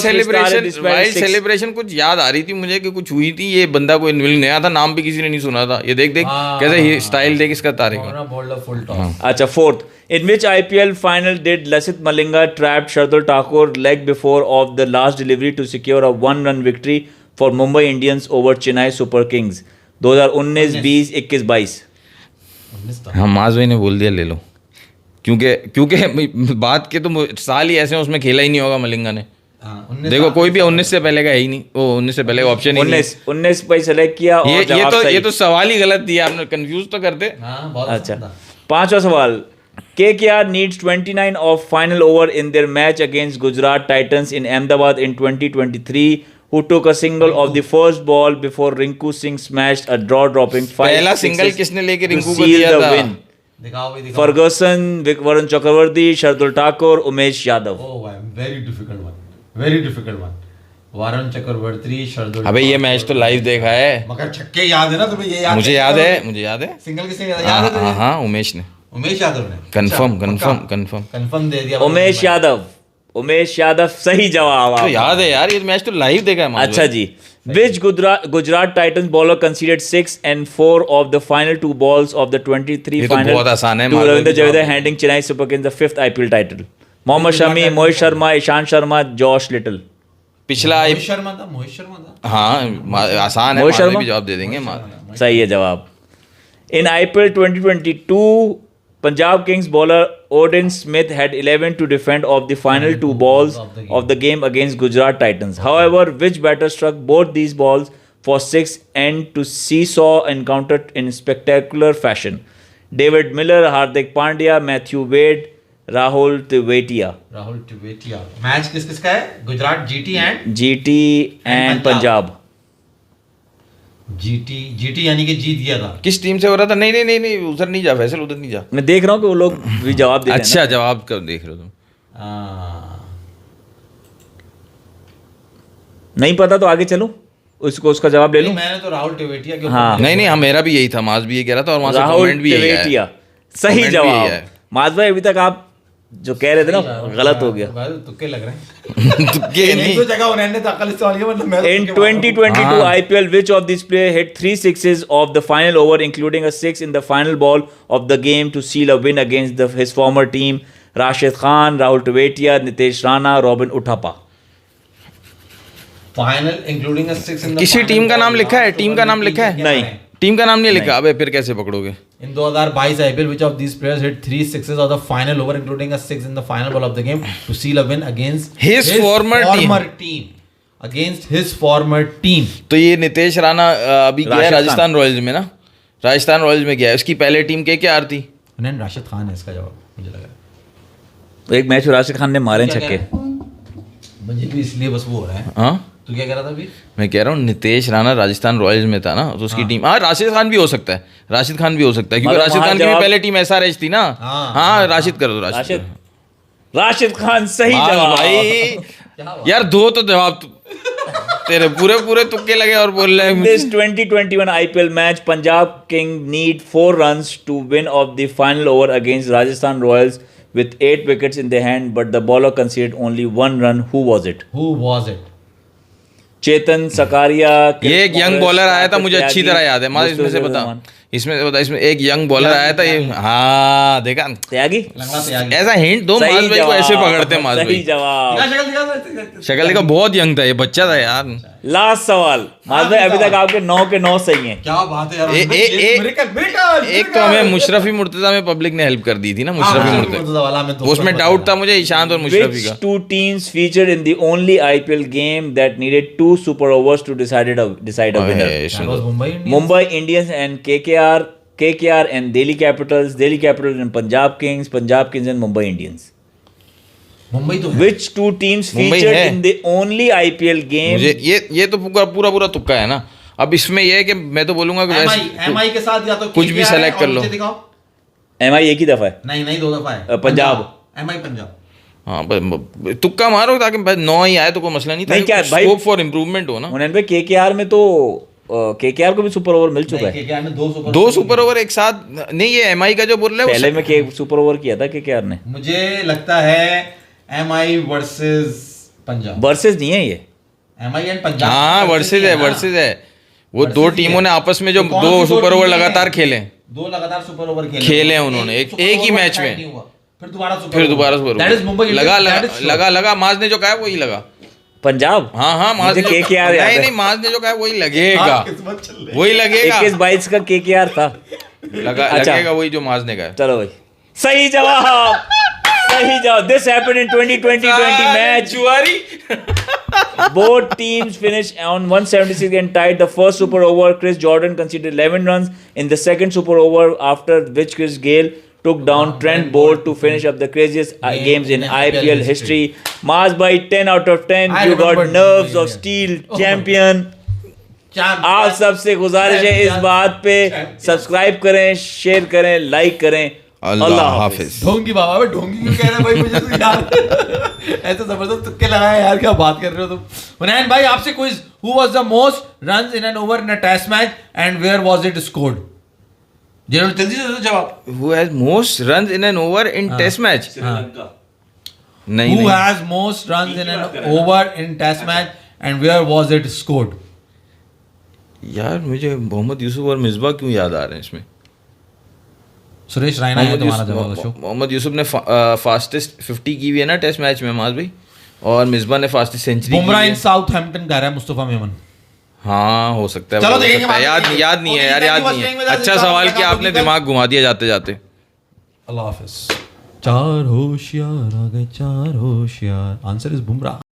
Speaker 2: celebration कुछ याद आ रही थी मुझे कि कुछ हुई थी। ये बंदा कोई नया था, नाम भी किसी ने नहीं सुना था। ये देख कैसे स्टाइल देख इसका तारे का।
Speaker 3: अच्छा, fourth, in which IPL final did Lasith Malinga trap Shardul Thakur leg before of the last delivery to secure a 1-run victory for Mumbai Indians over Chennai Super Kings 2019, 20, 21, 22?
Speaker 2: हाँ, माज भाई ने बोल दिया ले लो, क्योंकि बात के तो साल ही ऐसे हैं, उसमें खेला ही नहीं होगा मलिंगा ने। देखो कोई भी 19 से पहले का है ही नहीं, वो 19 से पहले का ऑप्शन ही नहीं।
Speaker 3: 19 पे सेलेक्ट किया और
Speaker 2: ये तो सवाल ही गलत दिया आपने, कंफ्यूज तो करते।
Speaker 3: अच्छा, पांचवा सवाल। KKR needs 29 of final over in their match against Gujarat Titans in Ahmedabad in 2023, who took a single of the first ball before Rinku Singh smashed a draw-dropping 5
Speaker 2: पहला सिंगल किसने लेके रिंकू को दिया था?
Speaker 3: Ferguson, Varun Chakravarthy, Shardul Thakur, Umesh Yadav.
Speaker 1: Very difficult one. Varun Chakravarthy, Shardul.
Speaker 2: अबे ये match तो live देखा है,
Speaker 1: मगर छक्के याद है ना तुम्हें? ये याद
Speaker 2: मुझे याद है।
Speaker 1: सिंगल किसने याद है?
Speaker 2: हाँ उमेश ने।
Speaker 1: उमेश यादव ने।
Speaker 2: कंफर्म दे दिया
Speaker 3: उमेश यादव उमेश यादव सही जवाब
Speaker 2: तो
Speaker 3: आप।
Speaker 2: याद है यार, ये मैच तो लाइव देखा है
Speaker 3: अच्छा जी। Which Gujarat Titans bowler conceded 6 and 4 of the final 2 balls of the 23
Speaker 2: ये तो
Speaker 3: final
Speaker 2: बहुत आसान है,
Speaker 3: to
Speaker 2: मालूम
Speaker 3: Ravindra
Speaker 2: है
Speaker 3: Jadeja, handing Chennai Super Kings the 5th IPL title? Mohammad Shami, Mohit Sharma, Ishant Sharma, Josh Little.
Speaker 2: पिछला
Speaker 1: मोहित शर्मा था।
Speaker 2: हाँ आसान है,
Speaker 3: मोहित
Speaker 2: मालूम
Speaker 3: शर्मा?
Speaker 2: भी जवाब दे देंगे।
Speaker 3: सही है जवाब। In IPL 2022, Punjab Kings bowler Odin Smith had 11 to defend of the final 2 balls of the game against Gujarat Titans. However, which batter struck both these balls for 6 and to seesaw encounter in spectacular fashion? David Miller, Hardik Pandya, Matthew Wade, Rahul Tewatia.
Speaker 1: Match किसका है? Gujarat GT and
Speaker 3: GT and Punjab.
Speaker 1: GT यानी कि जीत गया था।
Speaker 2: किस team से हो रहा था? नहीं उधर नहीं जा फैसल, उधर नहीं जा।
Speaker 3: मैं देख रहा हूँ कि वो लोग भी जवाब दे रहे हैं
Speaker 2: अच्छा जवाब कब देख रहे हो तुम?
Speaker 1: हाँ।
Speaker 3: नहीं पता तो आगे चलो, उसका जवाब ले लूं।
Speaker 1: मैंने तो राहुल टेवेटिया के
Speaker 3: हाँ।
Speaker 2: नहीं हाँ, मेरा भी यही था, माज भी ये कह रहा था और वहां से
Speaker 3: राहुल
Speaker 2: कमेंट भी यही आया।
Speaker 3: टेवेटिया सही
Speaker 2: Comment भी यही
Speaker 3: जवाब।
Speaker 2: है।
Speaker 3: माज भाई अभी तक आप जो कह रहे थे ना गलत हो गया।
Speaker 1: तुक्के लग रहे हैं।
Speaker 2: तुक्के
Speaker 1: एक
Speaker 2: नहीं।
Speaker 1: दो जगह उन्होंने तो अकल इस्तेमाल किया, मतलब मैं तो
Speaker 3: In
Speaker 1: तुक्के मार रहा हूँ।
Speaker 3: 2022 IPL, which of these players hit 3 sixes of the final over, including a 6 in the final ball of the game to seal a win against his former team? Rashid Khan, Rahul Tewatia, Nitesh Rana, Robin Uthappa.
Speaker 1: Final including a 6 in the
Speaker 2: किसी team का नाम लिखा है? Team का नाम लिखा है?
Speaker 3: नहीं।
Speaker 2: टीम का नाम नहीं लिखा। अबे फिर कैसे पकड़ोगे?
Speaker 1: In 2022 IPL, which of these players hit 3 sixes of the final over, including a 6 in the final ball of the game, to seal a win against
Speaker 2: His former
Speaker 1: team? Against his former team.
Speaker 2: तो ये नितेश राणा अभी गया है Rajasthan Royals में ना, Rajasthan Royals में गया है। उसकी पहले टीम के थी?
Speaker 1: नहीं, राशिद खान है इसका जवाब, मुझे लगा।
Speaker 3: एक मैच राशिद खान ने मारे छक्के।
Speaker 1: मुझे भी इसलिए बस वो हो रहा है।
Speaker 2: हाँ
Speaker 1: तू क्या कह रहा था अभी?
Speaker 2: मैं कह रहा हूँ नितेश राणा राजस्थान रॉयल्स में था ना, तो उसकी टीम। हाँ राशिद खान भी हो सकता है, राशिद खान भी हो सकता है, क्योंकि
Speaker 3: मगर
Speaker 2: राशिद
Speaker 3: वहाँ
Speaker 2: खान की भी
Speaker 3: जवाब-
Speaker 2: पहले टीम SRH थी ना। हाँ राशिद कर दो,
Speaker 3: राशिद खान सही
Speaker 2: हाँ,
Speaker 3: जवाब।
Speaker 2: भाई यार दो तो जवाब तेरे पूरे तुक्के लगे और बोल रहे हैं।
Speaker 3: This 2021 IPL match, Punjab King need 4 runs to win of the final over against Rajasthan Royals with 8 wickets in their hand, but the bowler conceded only 1 run. Who was it?
Speaker 1: Who was it?
Speaker 3: चेतन सकारिया।
Speaker 2: ये एक young bowler आया था, मुझे अच्छी तरह याद है। मार इसमें से बता, इसमें एक यंग बॉलर आया था ये। हाँ देखा,
Speaker 3: त्यागी।
Speaker 1: लंगड़ा त्यागी।
Speaker 2: ऐसा हिंट दो, माज भाई को ऐसे पकड़ते हैं। माज
Speaker 3: सही
Speaker 2: भाई
Speaker 3: जवाब।
Speaker 2: शक्ल देखा, बहुत यंग था ये, बच्चा था यार।
Speaker 3: लास्ट सवाल माज भाई, अभी तक आपके 9 के 9 सही हैं।
Speaker 1: क्या बात है यार।
Speaker 2: एक तो हमें मुशरफी मुर्तजा में पब्लिक ने हेल्प कर दी थी ना, मुशरफी मुर्तजा, उसमें डाउट था मुझे ईशांत और मुशरफी
Speaker 3: Which
Speaker 2: का।
Speaker 3: 2 teams featured in the only IPL game that needed 2 super overs to decide a winner? Mumbai Indians and KKR and Delhi Capitals and Punjab Kings and Mumbai Indians.
Speaker 1: Mumbai तो
Speaker 3: Which 2 teams
Speaker 2: Mumbai
Speaker 3: featured
Speaker 2: है।
Speaker 3: in the only IPL game?
Speaker 2: मुझे ये तो पूरा तुक्का है ना। अब इसमें ये है कि मैं तो बोलूंगा कि
Speaker 1: MI के साथ या तो
Speaker 2: कुछ भी select कर लो।
Speaker 3: MI एक ही दफा है।
Speaker 1: नहीं 2 दफा है।
Speaker 3: पंजाब।
Speaker 1: MI पंजाब।
Speaker 2: हाँ तुक्का मारो ताकि 9 ही आए तो कोई मसला नहीं था।
Speaker 3: नहीं, क्या भाई-
Speaker 2: स्कोप फॉर इम्प्रूवमेंट हो ना।
Speaker 3: मुनैन भाई KKR में तो KKR को भी सुपर ओवर मिल चुका है।
Speaker 1: KKR ने 2
Speaker 2: 2 सुपर ओवर एक साथ नहीं, ये MI का जो बोल रहा है
Speaker 3: पहले में सुपर ओवर किया था KKR ने।
Speaker 1: मुझे लगता है MI वर्सेस पंजाब।
Speaker 3: वर्सेस नहीं है ये।
Speaker 1: MI and Punjab.
Speaker 2: हाँ वर्सेज है। वो 2 टीमों ने आपस में जो 2 सुपर ओवर लगातार खेले,
Speaker 1: 2 लगातार सुपर ओवर
Speaker 2: खेले हैं उन्होंने एक ही मैच में।
Speaker 1: फिर दोबारा
Speaker 2: सुपर
Speaker 1: दैट इज मुंबई।
Speaker 2: लगा माज ने जो कहा वही लगा।
Speaker 3: पंजाब।
Speaker 2: हाँ माज ने
Speaker 3: KKR
Speaker 2: नहीं माज ने जो कहा वही लगेगा, वही लगेगा।
Speaker 3: 21-22 का KKR था।
Speaker 2: लगेगा वही जो माज ने कहा।
Speaker 3: चलो भाई सही जवाब। This happened in 2020 match. Both teams finished on 176 and tied the first super over. Chris Jordan conceded 11 runs in the second super over, after which Chris Gayle took down Trent Bolt to finish up the craziest games in IPL history. Maz by 10 out of 10. You got nerves of steel, champion. आप सबसे गुजारिश है इस बात पे subscribe करें, share करें, like करें।
Speaker 2: अल्लाह हाफिज।
Speaker 1: ढोंगी बाबा, ढोंगी क्यों कह रहे हैं भाई मुझे तो यार। ऐसे जबरदस्त तुक्के लगाए यार, क्या बात कर रहे हो तुम। मुनैन भाई आपसे quiz, who was the most runs in an over in a test match and where was it scored? जल्दी से जवाब।
Speaker 2: Who has most runs in an over in test match? नहीं,
Speaker 1: Who
Speaker 2: नहीं।
Speaker 1: has most runs in an over in test match and where was it scored?
Speaker 2: यार मुझे मोहम्मद यूसुफ और मिसबा क्यों याद आ रहे हैं इसमें?
Speaker 1: सुरेश रायना है तुम्हारा जवाब अशोक।
Speaker 2: मोहम्मद यूसुफ ने फास्टेस्ट 50 की हुई है ना टेस्ट मैच में माज भाई, और मिसबा ने फास्टेस्ट सेंचुरी।
Speaker 1: बुमराह इन साउथहैम्पटन कह रहा है मुस्तफा मेमन।
Speaker 2: हाँ हो सकता है,
Speaker 1: चलो
Speaker 2: हो
Speaker 1: देखेंगे
Speaker 2: सकता है।
Speaker 1: बाद में।
Speaker 2: याद नहीं है यार,
Speaker 1: Okay,
Speaker 2: याद
Speaker 1: thank you
Speaker 2: नहीं
Speaker 1: for staying
Speaker 2: है।
Speaker 1: with us.
Speaker 2: अच्छा
Speaker 1: इस
Speaker 2: सवाल
Speaker 1: बार
Speaker 2: किया
Speaker 1: का
Speaker 2: आपने,
Speaker 1: topic
Speaker 2: दिमाग घुमा दिया जाते जाते।
Speaker 1: अल्लाह हाफिज। चार होशियार आ गए, चार होशियार। Answer is Bumrah.